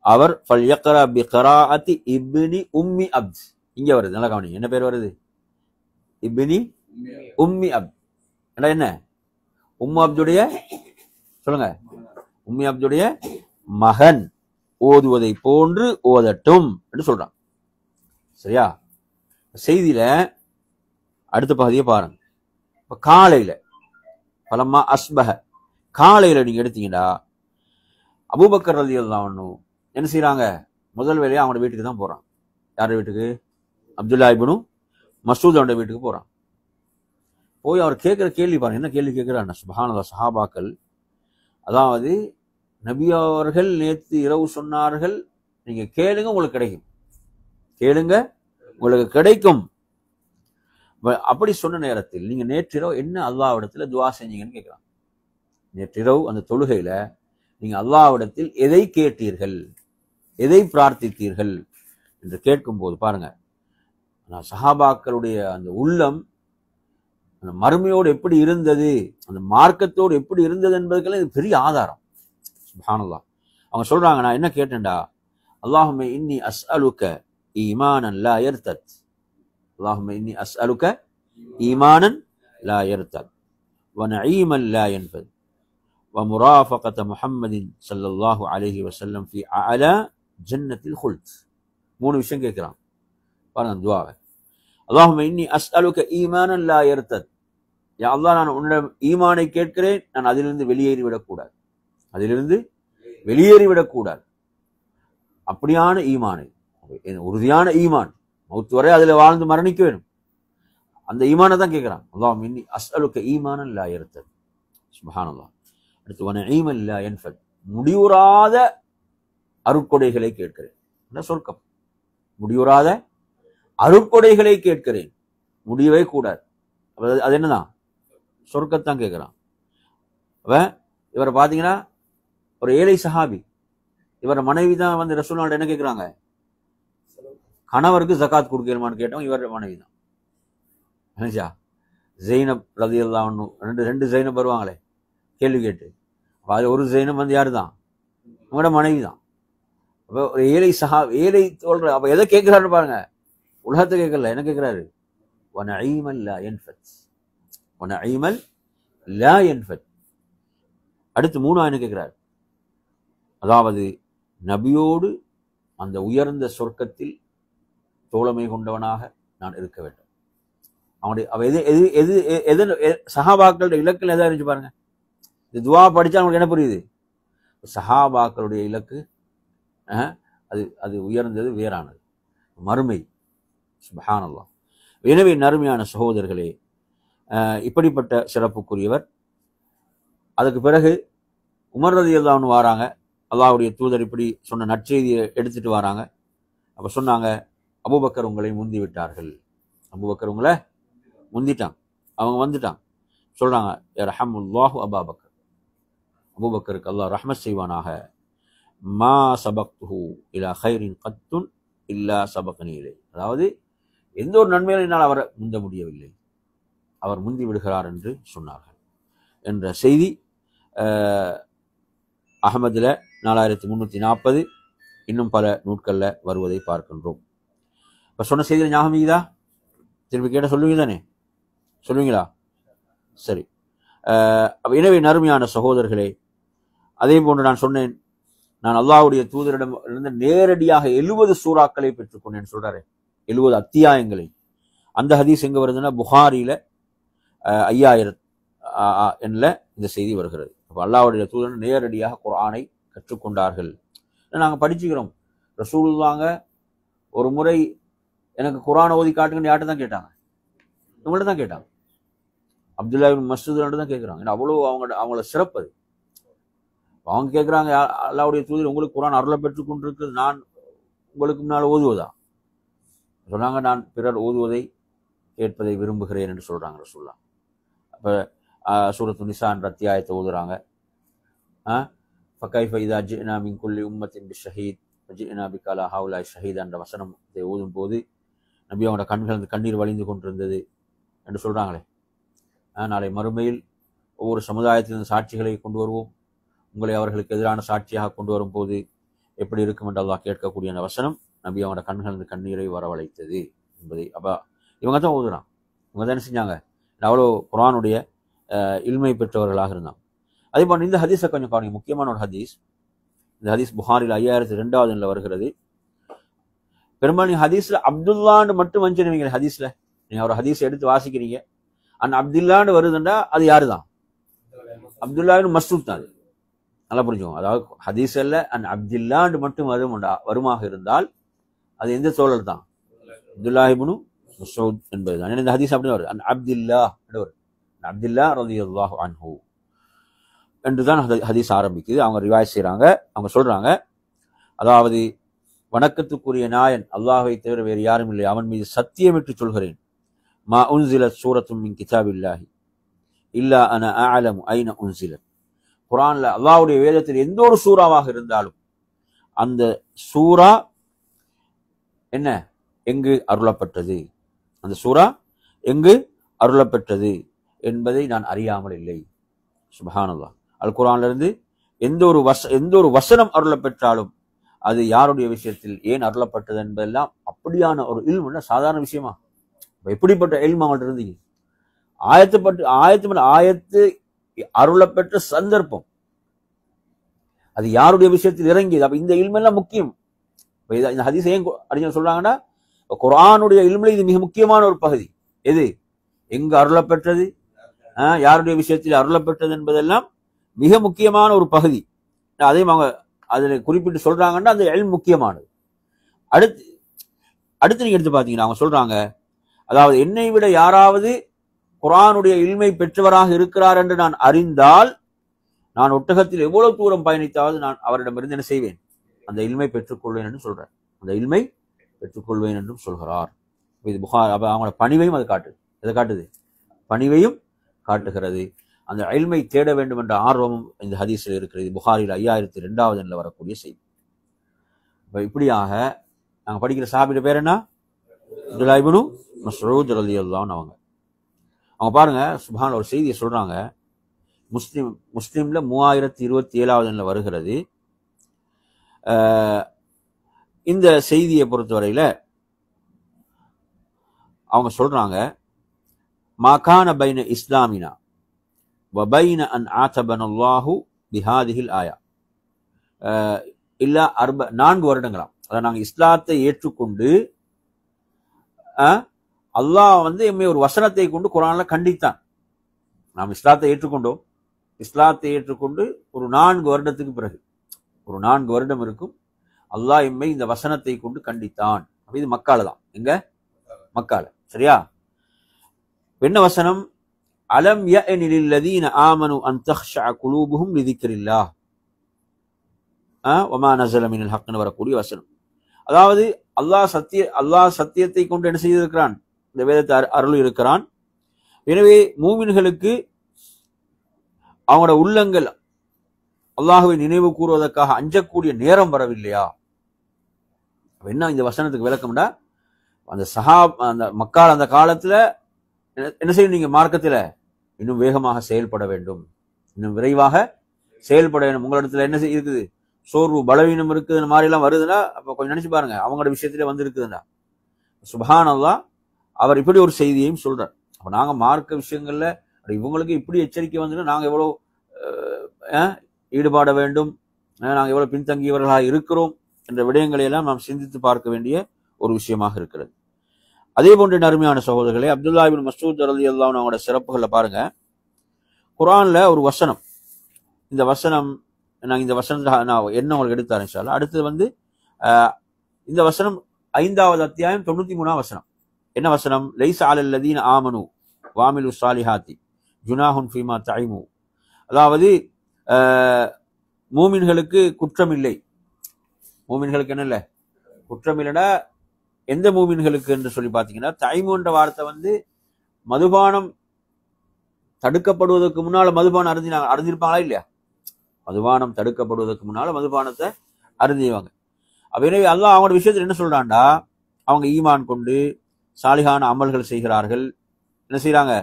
அவர் ஃபல்யக்ரா பிகிராஅத்தி இப்னி உம்மி அப்த். இங்க வருது, நல்லா கவனிங்க. என்ன பேர் வருது? இப்னி உம்மி அப்த். என்ன? உம்மு அப்துடைய, சொல்லுங்க, உம்மி அப்துடைய மகன் ஓதுவதை போன்று ஓதட்டும் என்று சொல்றான். சரியா? செய்தியில அடுத்த பகுதியை பாருங்க. இப்ப காலையில பலமா அஸ்பஹ, காலையில நீங்க எடுத்தீங்கன்னா அபூபக்கர் ரலியல்லாஹு அன்ஹு என்ன செய்யறாங்க? முதல் வேலையா அவங்களோட வீட்டுக்கு தான் போறான். யாரோட வீட்டுக்கு? அப்துல்லா இப்னு மஸ்ஊத் அவனோட வீட்டுக்கு போறான். போய் அவர் கேட்கிற கேள்வி பாருங்க, என்ன கேள்வி கேட்கிறான்? சுப்ஹானல்லாஹ், சஹாபாக்கள், அதாவது நபி அவர்கள் நேற்று இரவு சொன்னார்கள், நீங்க கேளுங்க உங்களுக்கு கிடைக்கும், கேளுங்க உங்களுக்கு கிடைக்கும். அப்படி சொன்ன நேரத்தில் நீங்க நேற்றிரவு என்ன அல்லாஹ்விடத்தில் துஆ செஞ்சீங்கன்னு கேட்கிறான். நேற்றிரவு அந்த தொழுகையில நீங்க அல்லாஹ்விடத்தில் எதை கேட்டீர்கள், எதை பிரார்த்தித்தீர்கள் என்று கேட்கும் போது பாருங்க, சஹாபாக்களுடைய அந்த உள்ளம் அந்த மறுமையோடு எப்படி இருந்தது, அந்த மார்க்கத்தோடு எப்படி இருந்தது என்பதுக்கெல்லாம் இது பெரிய ஆதாரம். சுப்ஹானல்லாஹ். அவங்க சொல்றாங்க, நான் என்ன கேட்டேன்டா, அல்லாஹும்ம இன்னி அஸ்அலுக ஈமானன் லா யர்தத், அல்லாஹும்ம இன்னி அஸ்அலுக ஈமானன் லா யர்தத் வ நஈமன் லா யன்ஃபத் வ முராஃபகத முஹம்மதின் ஸல்லல்லாஹு அலைஹி வஸல்லம் ஃபீ அலா ஜன்னத்தில் குல்த். 3 விஷயம் கேட்கிறான் பாருங்க துஆவை. அல்லாஹும்ம இன்னி அஸ்அலுக ஈமானன் லா யர்தத், யா அல்லாஹ், நான் உன்னிடம் ஈமானை கேட்கிறேன், நான் அதிலிருந்து வெளியேறிவிடக்கூடாது, அதிலிருந்து வெளியேறிவிடக்கூடாது. அப்படியான ஈமானை, உறுதியான ஈமான், மௌத் வரை அதில் வாழ்ந்து மரணிக்க வேண்டும், அந்த ஈமானை தான் கேட்கிறான். அல்லாஹும்ம இன்னி அஸ்அலுக ஈமானன் லா யர்தத். சுப்ஹானல்லாஹ். அடுத்து வ நஈமன் லா யன்ஃபத், முடிவுறாத அருட்கொடைகளை கேட்கிறேன். சொர்க்கம், முடிவுறாத அருட்கொடைகளை கேட்கிறேன், முடியவே கூடாது. அது என்னதான்? சொர்க்கத்தான் கேட்கிறான். இவரை பாத்தீங்கன்னா ஒரு ஏழை சஹாபி, இவர மனைவி தான் வந்து ரசூலுல்லாஹ் என்ன கேட்கிறாங்க? கணவருக்கு ஜகாத் கொடுக்கணுமான்னு கேட்டோம். இவர் மனைவி தான் ஜெய்னப் ரலியல்லாஹு அன்ஹு. ரெண்டு ஜெய்னப் வருவாங்களே கேள்வி கேட்டு, அது ஒரு ஜெய்னப் வந்து யாரு தான்? உங்களோட மனைவி தான். ஒரு ஏழை ஏழை சொல்ற, அப்ப எதை கேட்கிறாரு பாருங்க, உலகத்தை கேட்கல, என்ன கேட்கிறாரு? வ நஈமன் லா யன்ஃபத், வ நஈமன் லா யன்ஃபத். அடுத்து 3 என்ன கேட்கிறார்? அதாவது நபியோடு அந்த உயர்ந்த சொர்க்கத்தில் தோழமை கொண்டவனாக நான் இருக்க வேண்டும். அவனுடைய சஹாபாக்களுடைய இலக்கு எதா இருந்துச்சு பாருங்க. இது துவா படிச்சா அவங்களுக்கு என்ன புரியுது? சஹாபாக்களுடைய இலக்கு அது உயர்ந்தது, வேறானது, மறுமை. சுப்ஹானல்லாஹ். எனவே நறுமையான சகோதரர்களே, இப்படிப்பட்ட சிறப்புக்குரியவர். அதுக்கு பிறகு உமர் ரலியல்லாஹு அன்ஹு வராங்க, அல்லாஹ்வுடைய தூதர் இப்படி சொன்ன நற்செய்தியை எடுத்துட்டு வராங்க. அப்ப சொன்னாங்க, அபூபக்கர் உங்களை முந்தி விட்டார்கள், அபூபக்கர் உங்களை முந்திட்டான், அவங்க வந்துட்டான். சொல்றாங்க, யர்ஹமுல்லாஹு அபூபக்கர், அபூபக்கருக்கு அல்லாஹ் ரஹ்மத் செய்வானாக. மா சபக்துஹு இலா கைரின் கத்துன் இல்லா சபக்னி இலை, அதாவது எந்த ஒரு நன்மையினால் அவரை முந்த முடியவில்லை, அவர் முந்தி விடுகிறார் என்று சொன்னார்கள் என்ற செய்தி அஹமதுல 4340 இன்னும் பல நூட்கள்ல வருவதை பார்க்கின்றோம். இப்ப சொன்ன செய்தியில ஞாபகம் இதா? திருப்பி கேட்ட சொல்லுவீங்க தானே? சொல்லுவீங்களா? சரி. எனவே நறுமையான சகோதரர்களே, அதே போன்று நான் சொன்னேன், நான் அல்லாஹ்வுடைய தூதரிடம் இருந்து நேரடியாக 70 சூறாக்களை பெற்றுக்கொண்டேன் சொல்றாரு, 70 அத்தியாயங்களை. அந்த ஹதீஸ் எங்க வருதுன்னா புகாரியில 5000 என்ல இந்த செய்தி வருகிறது. அப்ப அல்லாஹ்வுடைய தூதர் நேரடியாக குர்ஆனை கற்றுக்கொண்டார்கள். நாங்கள் படிச்சுக்கிறோம். ரசூலுல்லாஹ் ஒரு முறை எனக்கு குர்ஆன் ஓதி காட்டுங்கன்னு யார்கிட்ட தான் கேட்டாங்க? இவங்கள்ட்ட தான் கேட்டாங்க. அப்துல்லா இப்னு மஸ்ஊத் தான் கேட்குறாங்க. ஏன்னா அவ்வளோ அவங்கள சிறப்பு அது. அவங்க கேட்குறாங்க, அல்லாஹ்வுடைய தூதர் உங்களுக்கு குர்ஆன் அருளை பெற்றுக் கொண்டிருக்கு, நான் உங்களுக்கு முன்னால் ஓதுவதா? சொன்னாங்க, நான் பிறர் ஓதுவதை கேட்பதை விரும்புகிறேன் என்று சொல்றாங்க ரசூலுல்லாஹ். அப்போ சூரத்து நிசா என்ற அத்தியாயத்தை ஓதுறாங்க. ஃபகைஃப இதா ஜிஅனா மின் குல்லி உம்மத்தின் பிஷஹீத் வஜிஅனா பிக அலா ஹவுலாய் ஷஹீதா என்ற வசனத்தை ஓதும் போது நபி அவங்களோட கண்கள் கண்ணீர் வழிந்து கொண்டிருந்தது என்று சொல்றாங்களே. நாளை மறுமையில் ஒவ்வொரு சமுதாயத்திலிருந்து சாட்சிகளை கொண்டு வருவோம், உங்களை அவர்களுக்கு எதிரான சாட்சியாக கொண்டு வரும் போது எப்படி இருக்கும் என்று அல்லாஹ் கேட்கக்கூடிய அந்த வசனம் நபி அவங்களோட கண்கள் கண்ணீரை வரவழைத்தது என்பதை அப்போ இவங்க தான் ஓதுறான். இவங்க தான் என்ன செஞ்சாங்க? அவ்வளோ குர்ஆனுடைய இல்மை பெற்றவர்களாக இருந்தாங்க. அதே போன்று இந்த ஹதீஸை கொஞ்சம் கவனிங்க, முக்கியமான ஒரு ஹதீஸ். இந்த ஹதீஸ் புகாரில் 5002 வருகிறது. பெரும்பாலும் ஹதீஸ்ல அப்துல்லான்னு மட்டும் வந்துச்சுன்னு ஹதீஸ்ல நீங்க ஒரு ஹதீஸ் எடுத்து வாசிக்கிறீங்க, அந்த அப்துல்லான்னு வருதுண்டா அது யாரு தான்? அப்துல்லா இப்னு மஸ்ஊத் தான். நல்லா புரிஞ்சுக்கோங்க. அதாவது ஹதீஸ் அல்ல, அந்த அப்துல்லான்னு மட்டும் வருமாக இருந்தால் அது எந்த தோழர் தான்? அப்துல்லா இப்னு மஸ்ஊத் என்பதுதான். இந்த ஹதீஸ் அப்படி வருது, அந்த அப்துல்லா அப்துல்லா ரலியல்லாஹு அன்ஹு என்றுதான் ஹதீஸ் ஆரம்பிக்குது. அவங்க ரிவாய் செய்யறாங்க. அவங்க சொல்றாங்க, அதாவது வணக்கத்துக்குரிய நாயன் அல்லாஹ்வை தவிர வேறு யாரும் இல்லை, அவன் மீது சத்தியமிட்டு சொல்கிறேன், மா உன்சிலத் சூரத்தும் மின் கிதாபில்லாஹி இல்லா அன அஅலமு ஐன உன்சிலத். குர்ஆன்ல அல்லாஹ்வுடைய வேதத்தில் எந்த ஒரு சூறாவாக இருந்தாலும் அந்த சூரா என்ன எங்கு அருளப்பட்டது, அந்த சூரா எங்கு அருளப்பட்டது என்பதை நான் அறியாமல் இல்லை. சுப்ஹானல்லாஹ். அல் குர்ஆன்ல இருந்து எந்த ஒரு வசனம் அருளப்பெற்றாலும் அது யாருடைய விஷயத்தில் ஏன் அருளப்பட்டது என்பதெல்லாம் அப்படியான ஒரு இல்ம் சாதாரண விஷயமா? எப்படிப்பட்ட இல்ம் அவங்கள்ட்ட இருந்தீங்க? ஆயத்து அருளப்பெற்ற சந்தர்ப்பம், அது யாருடைய விஷயத்தில் இறங்கியது. அப்ப இந்த இல்மெல்லாம் முக்கியம். இந்த ஹதீஸ் ஏன் அறிஞர் சொல்றாங்கன்னா, குர்ஆனுடைய இல்மில் இது மிக முக்கியமான ஒரு பகுதி. எது எங்கு அருளப்பெற்றது, யாருடைய விஷயத்தில் அருளப்பெற்றது என்பதெல்லாம் மிக முக்கியமான ஒரு பகுதி. அதையும் அவங்க அதில் குறிப்பிட்டு சொல்றாங்கன்னா அந்த இல்ம் முக்கியமானது. அடுத்து நீங்க எடுத்து பார்த்தீங்கன்னா அவங்க சொல்றாங்க, அதாவது என்னை விட யாராவது குர்ஆனுடைய இல்மை பெற்றவராக இருக்கிறார் என்று நான் அறிந்தால் நான் ஒட்டகத்தில் எவ்வளவு தூரம் பயணித்தாவது நான் அவரிடமிருந்து என்ன செய்வேன்? அந்த இல்மை பெற்றுக்கொள்வேன் என்று சொல்றார். அந்த இல்மை பெற்றுக்கொள்வேன் என்றும் சொல்கிறார். இது புகார். அவங்களோட பணிவையும் அது காட்டுது. எதை காட்டுது? பணிவையும் காட்டுகிறது. அந்த இல்மை தேட வேண்டும் என்ற ஆர்வமும் இந்த ஹதீஸில் இருக்கிறது. புகாரில் 5002 வரக்கூடிய செய்தி. இப்படியாக நாங்கள் படிக்கிற சஹாபியோட பேர் என்ன? அப்துல்லா இப்னு மஸ்ஊத் ரலியல்லாஹு அன்ஹு. அவங்க பாருங்க, சுப்ஹான், ஒரு செய்தியை சொல்றாங்க. முஸ்லிம்ல 3027 வருகிறது. இந்த செய்தியை பொறுத்தவரையில அவங்க சொல்றாங்க, மாகான பைன இஸ்லாமினா வபைன அன் ஆதபனல்லாஹு பிஹாதிஹில் ஆயா இல்ல 4 வருடங்களாம். அதாவது நாங்கள் இஸ்லாத்தை ஏற்றுக்கொண்டு அல்லாஹ் எம்மை ஒரு வசனத்தை கொண்டு குர்ஆன்ல கண்டித்தான். நாம் இஸ்லாத்தை ஏற்றுக்கொண்டோம். இஸ்லாத்தை ஏற்றுக்கொண்டு ஒரு 4 வருடத்துக்கு பிறகு, ஒரு 4 வருடம் இருக்கும், அல்லாஹ் எம்மை இந்த வசனத்தை கொண்டு கண்டித்தான். இது மக்கால தான். எங்க? மக்கால. சரியா? என்ன வசனம்? அலம் யஅனி லில்லதீன ஆமனு அன் தக்ஷஅ குலூபுஹும் லிதிக்ரில்லாஹ் வமா நஸல மினல் ஹக்னு வரக்கூடிய வசனம். அதாவது அல்லாஹ் சத்தியத்தை கொண்டு என்ன செய்திருக்கிறான்? இந்த வேதத்தை அருள் இருக்கிறான். எனவே மூமின்களுக்கு அவங்களோட உள்ளங்கள் அல்லாஹ்வை நினைவு கூறுவதற்காக அஞ்சக்கூடிய நேரம் வரவில்லையா? என்ன இந்த வசனத்துக்கு விளக்கம்டா, அந்த மக்கள் அந்த காலத்துல என்ன செய்யும்? நீங்க மார்க்கத்துல இன்னும் வேகமாக செயல்பட வேண்டும், இன்னும் விரைவாக செயல்பட வேண்டும். உங்களிடத்துல என்ன இருக்குது? சோர்வு, பலவீனம் இருக்குது, இந்த மாதிரி எல்லாம் வருதுன்னா அப்ப கொஞ்சம் நினைச்சு பாருங்க, அவங்களோட விஷயத்திலே இருக்குதுண்டா. சுப்ஹானல்லாஹ். அவர் இப்படி ஒரு செய்தியையும் சொல்றார். அப்ப நாங்க மார்க்க விஷயங்கள்ல இவங்களுக்கு இப்படி எச்சரிக்கை வந்துன்னா நாங்க எவ்வளவு ஈடுபாட வேண்டும், நாங்க எவ்வளவு பின்தங்கியவர்களாக இருக்கிறோம் என்ற விடயங்களை எல்லாம் நாம் சிந்தித்து பார்க்க வேண்டிய ஒரு விஷயமாக இருக்கிறது. அதே போன்ற அருமையான சகோதரர்களே, அப்துல்லா இப்னு மஸ்ஊத் ரலியல்லாஹு அன்ஹுவோட சிறப்புகளை பாருங்க. குர்ஆன்ல ஒரு வசனம், இந்த வசனம் நான் இந்த வசனத்தை நான் என்ன உங்களுக்கு எடுத்தாரேன் இன்ஷா அல்லாஹ். அடுத்தது வந்து இந்த வசனம் 5வது அத்தியாயம் 93வது வசனம். என்ன வசனம்? லைஸ அலல் லதீன ஆமனு வாமிலு ஸாலிஹாத்தி ஜுனாஹுன் ஃபீமா தஇமு. அதாவது மூமின்களுக்கு குற்றம் இல்லை. மூமின்களுக்கு என்ன இல்லை? குற்றம் இல்லைன்னா எந்த மூமின்களுக்கு என்று சொல்லி பார்த்தீங்கன்னா, தைமுன்ற வார்த்தை வந்து மதுபானம் தடுக்கப்படுவதற்கு முன்னால மதுபானம் அறிஞ்சிருப்பாங்களா இல்லையா? மதுபானம் தடுக்கப்படுவதற்கு முன்னால மதுபானத்தை அறிஞ்சுவாங்க. அப்ப எனவே அல்லாஹ் அவங்களோட விஷயத்தில் என்ன சொல்றான்டா, அவங்க ஈமான் கொண்டு சாலிகான அமல்கள் செய்கிறார்கள். என்ன செய்யறாங்க?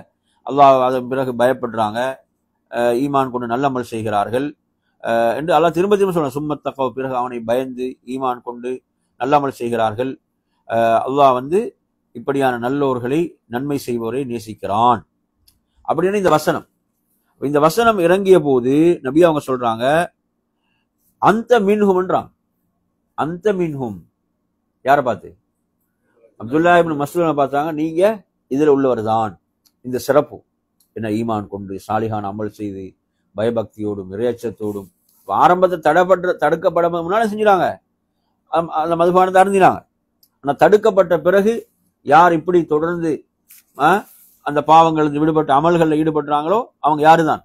அல்லாஹ் அதன் பிறகு பயப்படுறாங்க, ஈமான் கொண்டு நல்ல அமல் செய்கிறார்கள் என்று அல்லாஹ் திரும்ப திரும்ப சொல்றான். சும்மத் தக்வா, பிறகு அவனை பயந்து ஈமான் கொண்டு நல்ல அமல் செய்கிறார்கள். அல்லாஹ் வந்து இப்படியான நல்லோர்களை நன்மை செய்வோரை நேசிக்கிறான் அப்படின்னு இந்த வசனம் இறங்கிய போது நபி அவங்க சொல்றாங்க, அந்த மின்ஹும்ன்றாங்க. அந்த மின்ஹும் யாரை பார்த்து? அப்துல்லா இப்னு மஸ்ஊத் பார்த்தாங்க. நீங்க இதுல உள்ளவர் தான். இந்த சிறப்பு என்ன? ஈமான் கொண்டு சாலிகான அமல் செய்து பயபக்தியோடும் இறையச்சத்தோடும் ஆரம்பத்தை தடுக்கப்பட முன்னால செஞ்சுறாங்க, அந்த மதுபானத்தை அறிஞ்சினாங்க. ஆனா தடுக்கப்பட்ட பிறகு யார் இப்படி தொடர்ந்து அந்த பாவங்கள் விடுபட்ட அமல்களில் ஈடுபடுறாங்களோ அவங்க யாருதான்?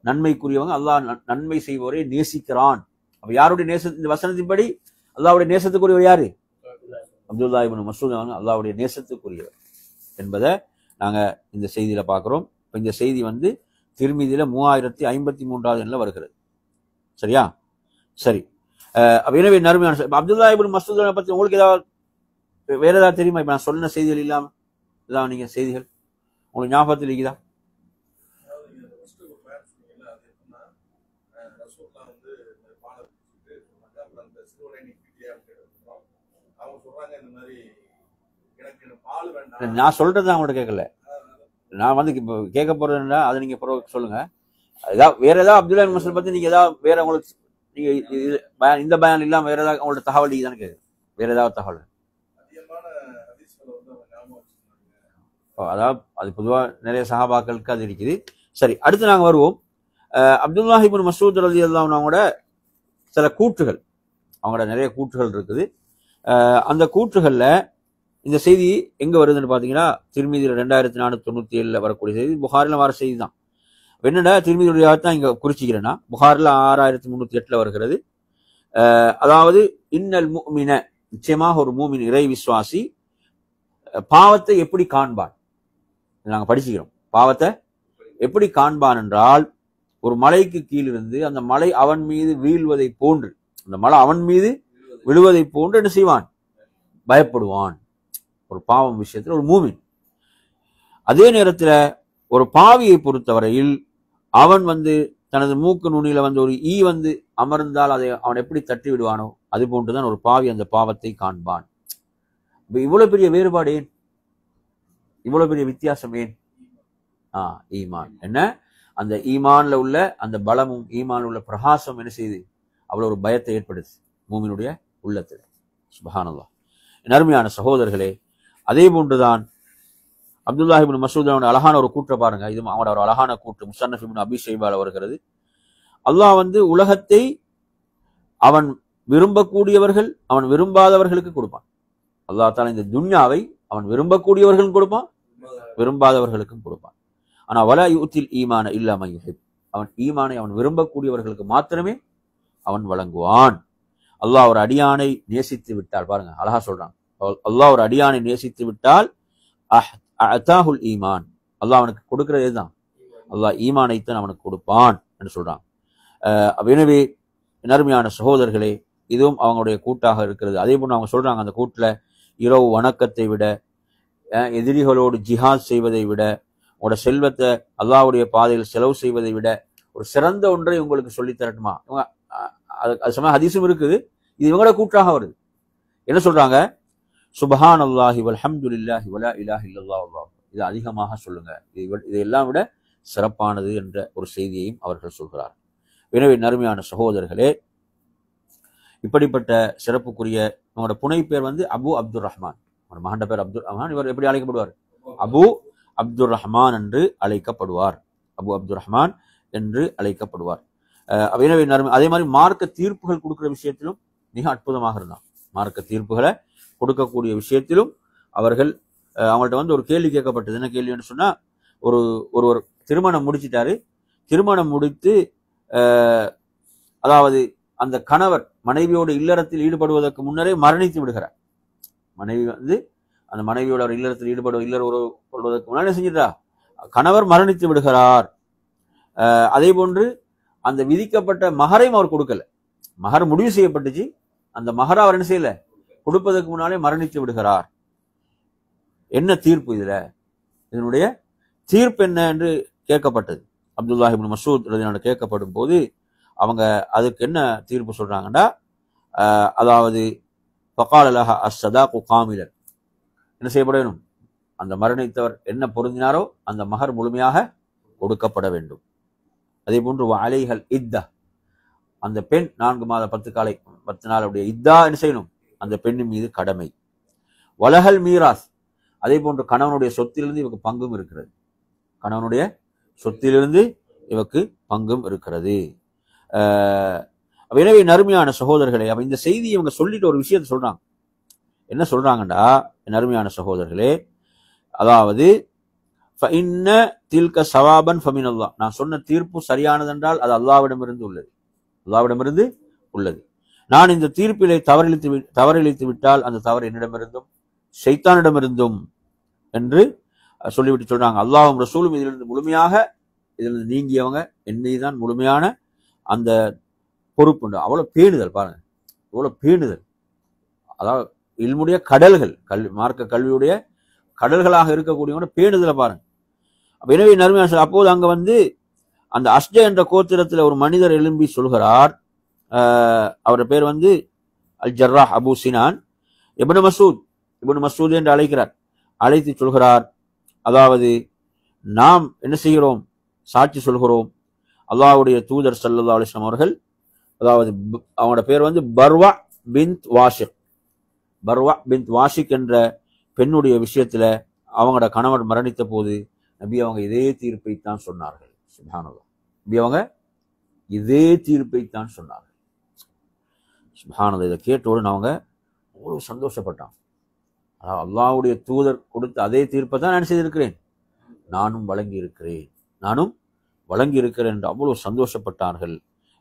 நன்மைக்குரியவங்க. அல்லாஹ் நன்மை செய்வோரை நேசிக்கிறான். அப்ப யாருடைய இந்த வசனத்தின்படி அல்லாஹ்வுடைய நேசத்துக்குரியவர் யாரு? அப்துல்லா இப்னு மஸ்ஊத் அல்லாஹ்வுடைய நேசத்துக்குரியவர் என்பதை நாங்க இந்த செய்தியில பார்க்கிறோம். இந்த செய்தி வந்து திர்மிதியில 3053வது எண்ணில் வருகிறது. சரியா? சரி. எனவே நறுமையான அப்துல்லா இப்னு மஸ்ஊத் பத்தி உங்களுக்கு ஏதாவது வேற ஏதாவது தெரியுமா? இப்ப நான் சொன்ன செய்திகள் இல்லாம இதான் நீங்க செய்திகள் உங்களுக்கு ஞாபகத்தில் இருக்குதா? நான் சொல்றது அவங்கள்ட்ட கேட்கல. நான் வந்து இப்ப கேட்க போறதுன்னா அதை நீங்க சொல்லுங்க. ஏதாவது வேற ஏதாவது அப்துல்லா இப்னு மஸ்ஊத் பத்தி நீங்க ஏதாவது வேற உங்களுக்கு நீங்க இந்த பயான் இல்லாம வேற ஏதாவது உங்களோட தகவல் தானே கேட்கு? வேற ஏதாவது தகவல்? அதாவது அது பொதுவா நிறைய சஹாபாக்களுக்கு அது இருக்குது. சரி, அடுத்து நாங்க வருவோம். அப்துல்லாஹ் இப்னு மஸ்ஊத் ரலியல்லாஹு அன்ஹு அவங்களோட சில கூற்றுகள், அவங்களோட நிறைய கூற்றுகள் இருக்குது. அந்த கூற்றுகள்ல இந்த செய்தி எங்க வருதுன்னு பாத்தீங்கன்னா, திர்மிதியில 2497 வரக்கூடிய செய்தி, புகாரில வர செய்தி தான். என்னடா திர்மிதியுடைய தான் இங்க குறிச்சிக்கிறேன்னா, புகாரில 6308 வருகிறது. அதாவது இன்னல் முஃமின, நிச்சயமாக ஒரு மூமின் இறை விசுவாசி பாவத்தை எப்படி காண்பான்? நாங்க படிச்சுக்கிறோம். பாவத்தை எப்படி காண்பான் என்றால், ஒரு மலைக்கு கீழிருந்து அந்த மலை அவன் மீது வீழ்வதை போன்று, அந்த மலை அவன் மீது விழுவதை போன்று என்ன செய்வான்? பயப்படுவான். ஒரு பாவம் விஷயத்தில் ஒரு மூமின். அதே நேரத்தில் ஒரு பாவியை பொறுத்தவரையில் அவன் வந்து தனது மூக்கு நுனியில வந்து ஒரு ஈ வந்து அமர்ந்தால் அதை அவன் எப்படி தட்டி விடுவானோ அது போன்றுதான் ஒரு பாவி அந்த பாவத்தை காண்பான். இவ்வளவு பெரிய வேறுபாடு ஏன்? இவ்வளவு பெரிய வித்தியாசம் ஏன்? ஈமான். என்ன? அந்த ஈமான்ல உள்ள அந்த பலமும் ஈமான் உள்ள பிரகாசம் என்ன செய்யுது? அவ்வளவு ஒரு பயத்தை ஏற்படுது மூமினுடைய உள்ளத்தில். சுப்ஹானல்லாஹ். அருமையான சகோதரர்களே, அதே போன்றுதான் அப்துல்லாஹ் இப்னு மஸ்ஊத் அழகான ஒரு கூற்றை பாருங்க. இது அவனோட ஒரு அழகான கூற்று முஸன்னஃப் இப்னு அபீ ஷைபால வருகிறது. அல்லாஹ் வந்து உலகத்தை அவன் விரும்பக்கூடியவர்கள் அவன் விரும்பாதவர்களுக்கு கொடுப்பான். அல்லாஹ் தஆலா இந்த துன்யாவை அவன் விரும்பக்கூடியவர்களுக்கும் கொடுப்பான், விரும்பாதவர்களுக்கும் கொடுப்பான். ஆனா வலா யுத்தில் ஈமான இல்லா மன் யுஹிப், அவன் ஈமானை அவன் விரும்பக்கூடியவர்களுக்கு மாத்திரமே அவன் வழங்குவான். அல்லாஹ் ஒரு அடியானை நேசித்து விட்டால், பாருங்க அழகா சொல்றான், அல்லாஹ் ஒரு அடியானை நேசித்து விட்டால் அத்தாஹுல் ஈமான், அல்லாஹ் அவனுக்கு கொடுக்கிறது தான், அல்லாஹ் ஈமானைத்தான் அவனுக்கு கொடுப்பான் என்று சொல்றான். எனவே நறுமையான சகோதரர்களே, இதுவும் அவங்களுடைய கூட்டாக இருக்கிறது. அதே போன்று அவங்க சொல்றாங்க, அந்த கூட்டுல இரவு வணக்கத்தை விட, எதிரிகளோடு ஜிஹாத் செய்வதை விட, உங்களோட செல்வத்தை அல்லாஹ்வுடைய பாதையில் செலவு செய்வதை விட ஒரு சிறந்த ஒன்றை உங்களுக்கு சொல்லி தரட்டுமா? அது சமயம் ஹதீஸும் இருக்குது. இது இவங்களோட கூட்டாக வருது. என்ன சொல்றாங்க? சுப்ஹானல்லாஹி வல்ஹம்துலில்லாஹி வலா இலாஹ இல்லல்லாஹ் வல்லாஹு அக்பர், இது அதிகமாக சொல்லுங்க, இதையெல்லாம் விட சிறப்பானது என்ற ஒரு செய்தியையும் அவர்கள் சொல்கிறார். எனவே நறுமையான சகோதரர்களே, இப்படிப்பட்ட சிறப்புக்குரிய அவங்களோட புனை பேர் வந்து அபு அப்துர் ரஹ்மான். அவரோட மகண்ட பேர் அப்துல் ரஹ்மான். இவர் எப்படி அழைக்கப்படுவார்? அபு அப்துர் ரஹ்மான் என்று அழைக்கப்படுவார். அபு அப்துர் ரஹ்மான் என்று அழைக்கப்படுவார். எனவே அதே மாதிரி மார்க்க தீர்ப்புகள் கொடுக்குற விஷயத்திலும் மிக அற்புதமாக இருந்தான். மார்க்க தீர்ப்புகளை கொடுக்கக்கூடிய விஷயத்திலும் அவர்கள் அவங்கள்ட்ட வந்து ஒரு கேள்வி கேட்கப்பட்டது. என்ன கேள்வின்னு சொன்னா, ஒருவர் திருமணம் முடிச்சிட்டாரு. திருமணம் முடித்து அதாவது அந்த கணவர் மனைவியோட இல்லறத்தில் ஈடுபடுவதற்கு முன்னரே மரணித்து விடுகிறார். மனைவி வந்து அந்த மனைவியோட இல்லறத்தில் இல்லற உறவு கொள்வதற்கு முன்னாடி செஞ்சிட்டா கணவர் மரணித்து விடுகிறார். அதே போன்று அந்த விதிக்கப்பட்ட மகரையும் அவர் கொடுக்கல. மகர் முடிவு செய்யப்பட்டுச்சு, அந்த மகரை அவர் என்ன செய்யல, கொடுப்பதற்கு முன்னாலே மரணித்து விடுகிறார். என்ன தீர்ப்பு இதுல? இதனுடைய தீர்ப்பு என்ன என்று கேட்கப்பட்டது. அப்துல்லாஹ் இப்னு மஸ்ஊத் ரலியல்லாஹு கேட்கப்படும் போது அவங்க அதுக்கு என்ன தீர்ப்பு சொல்றாங்கன்னா, அதாவது ஃபகால லஹா அஸ்ஸதாகு காமிலன், என்ன செய்யப்பட வேண்டும், அந்த மரணித்தவர் என்ன பொருந்தினாரோ அந்த மகர் முழுமையாக கொடுக்கப்பட வேண்டும். அதே போன்று அலைஹல் இத்தா, அந்த பெண் 4 மாத 10 நாளுடைய இத்தா என்ன செய்யணும், அந்த பெண்ணின் மீது கடமை. வலஹல் மீராஸ், அதே போன்று கணவனுடைய சொத்திலிருந்து இவருக்கு பங்கும் இருக்கிறது. கணவனுடைய சொத்திலிருந்து இவருக்கு பங்கும் இருக்கிறது. எனவே நறுமையான சகோதரர்களே, அப்ப இந்த செய்தி இவங்க சொல்லிட்டு ஒரு விஷயத்த சொல்றாங்க. என்ன சொல்றாங்கடா நறுமையான சகோதரர்களே, அதாவது ஃபஇன்ன தில்க சவாபன் ஃபமினல்லாஹ், நான் சொன்ன தீர்ப்பு சரியானதென்றால் அது அல்லாஹ்விடமிருந்து உள்ளது. நான் இந்த தீர்ப்பிலே தவறிழைத்து விட்டால் அந்த தவறு என்னிடமிருந்தும் ஷைத்தானிடமிருந்தும் என்று சொல்லிவிட்டு சொல்றாங்க. அல்லாஹ்வும் ரசூலும் இதிலிருந்து நீங்கியவங்க, என் மீதுதான் முழுமையான அந்த பொறுப்பு உண்டு. அவ்வளவு பேணுதல் பாருங்க, அவ்வளவு பேணுதல். அதாவது இல்முடைய கடல்கள், மார்க்க கல்வியுடைய கடல்களாக இருக்கக்கூடியவங்க பேணுதலை பாருங்க. எனவே நறுமையான அப்போது அங்க வந்து அந்த அஸ்ஜ என்ற கோத்திரத்தில் ஒரு மனிதர் எழும்பி சொல்கிறார். அவருடைய பேர் வந்து அல் ஜர்ராஹ் அபு சினான் இப்னு மஸ்ஊத் என்று அழைக்கிறார். அழைத்து சொல்கிறார், அதாவது நாம் என்ன செய்கிறோம், சாட்சி சொல்கிறோம், அல்லாஹ்வுடைய தூதர் ஸல்லல்லாஹு அலைஹி வஸல்லம் அவர்கள், அதாவது அவனோட பேர் வந்து பர்வா பின்த் வாஷிக் என்ற பெண்ணுடைய விஷயத்துல அவங்களோட கணவன் மரணித்த போது நபி அவங்க இதே தீர்ப்பைத்தான் சொன்னார்கள். சுப்ஹானல்லாஹ், நபி அவங்க இதே தீர்ப்பைத்தான் சொன்னார்கள். சுப்ஹானல்லாஹ், இதை கேட்டவுடன் அவங்க அவ்வளவு சந்தோஷப்பட்டான். அல்லாஹ்வுடைய தூதர் கொடுத்த அதே தீர்ப்பை தான் நான் செய்திருக்கிறேன், நானும் வழங்கி இருக்கிறேன் என்று அவ்வளவு சந்தோஷப்பட்டார்கள்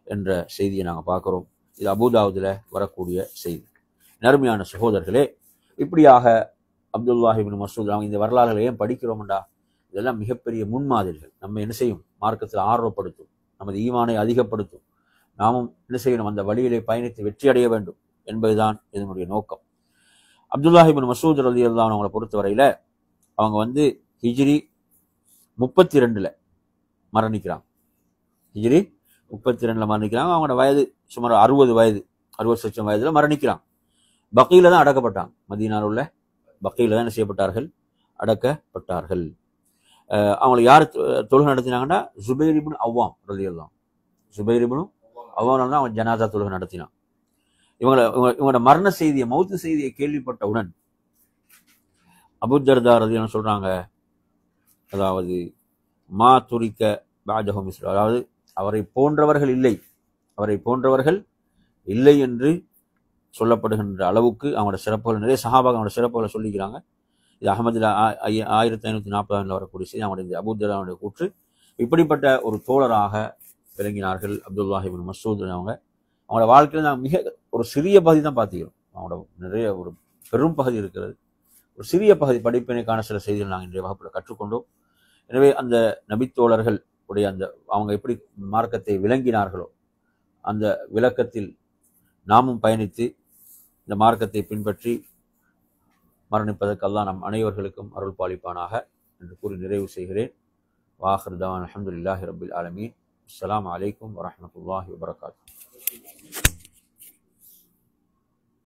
என்ற செய்தியை நாங்கள் பார்க்கிறோம். இது அபூதாவுதுல வரக்கூடிய செய்தி. நறுமையான சகோதரர்களே, இப்படியாக அப்துல்லாஹ் இப்னு மஸ்ஊத் அவங்க இந்த வரலாறுகளை ஏன் படிக்கிறோம்டா, இதெல்லாம் மிகப்பெரிய முன்மாதிரிகள். நம்ம என்ன செய்யும், மார்க்கத்தில் ஆர்வப்படுத்தும், நமது ஈமானை அதிகப்படுத்தும். நாமும் என்ன செய்யணும், அந்த வழியிலே பயணித்து வெற்றி அடைய வேண்டும் என்பதுதான் இதனுடைய நோக்கம். அப்துல்லாஹ் இப்னு மஸ்ஊத் ரலியல்லாஹு அவங்களை பொறுத்தவரையில அவங்க வந்து ஹிஜ்ரி 32 மரணிக்கிறாங்க. ஹிஜ்ரி 32 மரணிக்கிறாங்க. அவங்களோட வயது சுமார் 60 வயதுல மரணிக்கிறாங்க. பக்கீல தான் அடக்கப்பட்டாங்க. மதீனாவில் உள்ள பக்கீல தான் என்ன செய்யப்பட்டார்கள், அடக்கப்பட்டார்கள். அவங்களை யார் தொழுகை நடத்தினாங்கன்னா ஜுபைர் இப்னு அவ்வாம் ரலியல்லாஹு, ஜுபைர் இப்னு அவ்வாம் தான் அவங்க ஜனாதா தொழுகை நடத்தினாங்க. இவங்களோட மரண செய்தியை, மௌத்து செய்தியை கேள்விப்பட்டவுடன் அபூ தர்தா ரலியல்லாஹு சொல்றாங்க, அதாவது மா துரிக்க பாஜஹு மிஸ்லு, அதாவது அவரை போன்றவர்கள் இல்லை என்று சொல்லப்படுகின்ற அளவுக்கு அவங்களோட சிறப்புகள், நிறைய சஹாபாக அவங்களோட சிறப்புகளை சொல்லிக்கிறாங்க. இது அஹமதுல 1540 வரக்கூடிய செய்தி. அவங்களுடைய அபூ தர்தாவுடைய கூற்று. இப்படிப்பட்ட ஒரு தோழராக விளங்கினார்கள் அப்துல்லாஹ் இப்னு மஸ்ஊத். அவங்களோட வாழ்க்கையில் நாங்கள் மிக ஒரு சிறிய பகுதி தான் பார்த்துக்கிறோம். அவங்களோட நிறைய ஒரு பெரும் பகுதி இருக்கிறது. ஒரு சிறிய பகுதி படிப்பினைக்கான சில செய்திகள் நாங்கள் இன்றைய வகுப்பில் கற்றுக்கொண்டோம். எனவே அந்த நபித்தோழர்கள் உடைய அந்த அவங்க எப்படி மார்க்கத்தை விளங்கினார்களோ அந்த விளக்கத்தில் நாமும் பயணித்து இந்த மார்க்கத்தை பின்பற்றி மரணிப்பதற்கு அல்லாஹ் நம் அனைவர்களுக்கும் அருள் பாலிப்பானாக என்று கூறி நிறைவு செய்கிறேன். வாஹிர் தவான் அல்ஹம்துலில்லாஹி ரப்பில் ஆலமீன். அஸ்ஸலாமு அலைக்கும் வரஹ்மத்துல்லாஹி வபரகாத்துஹு.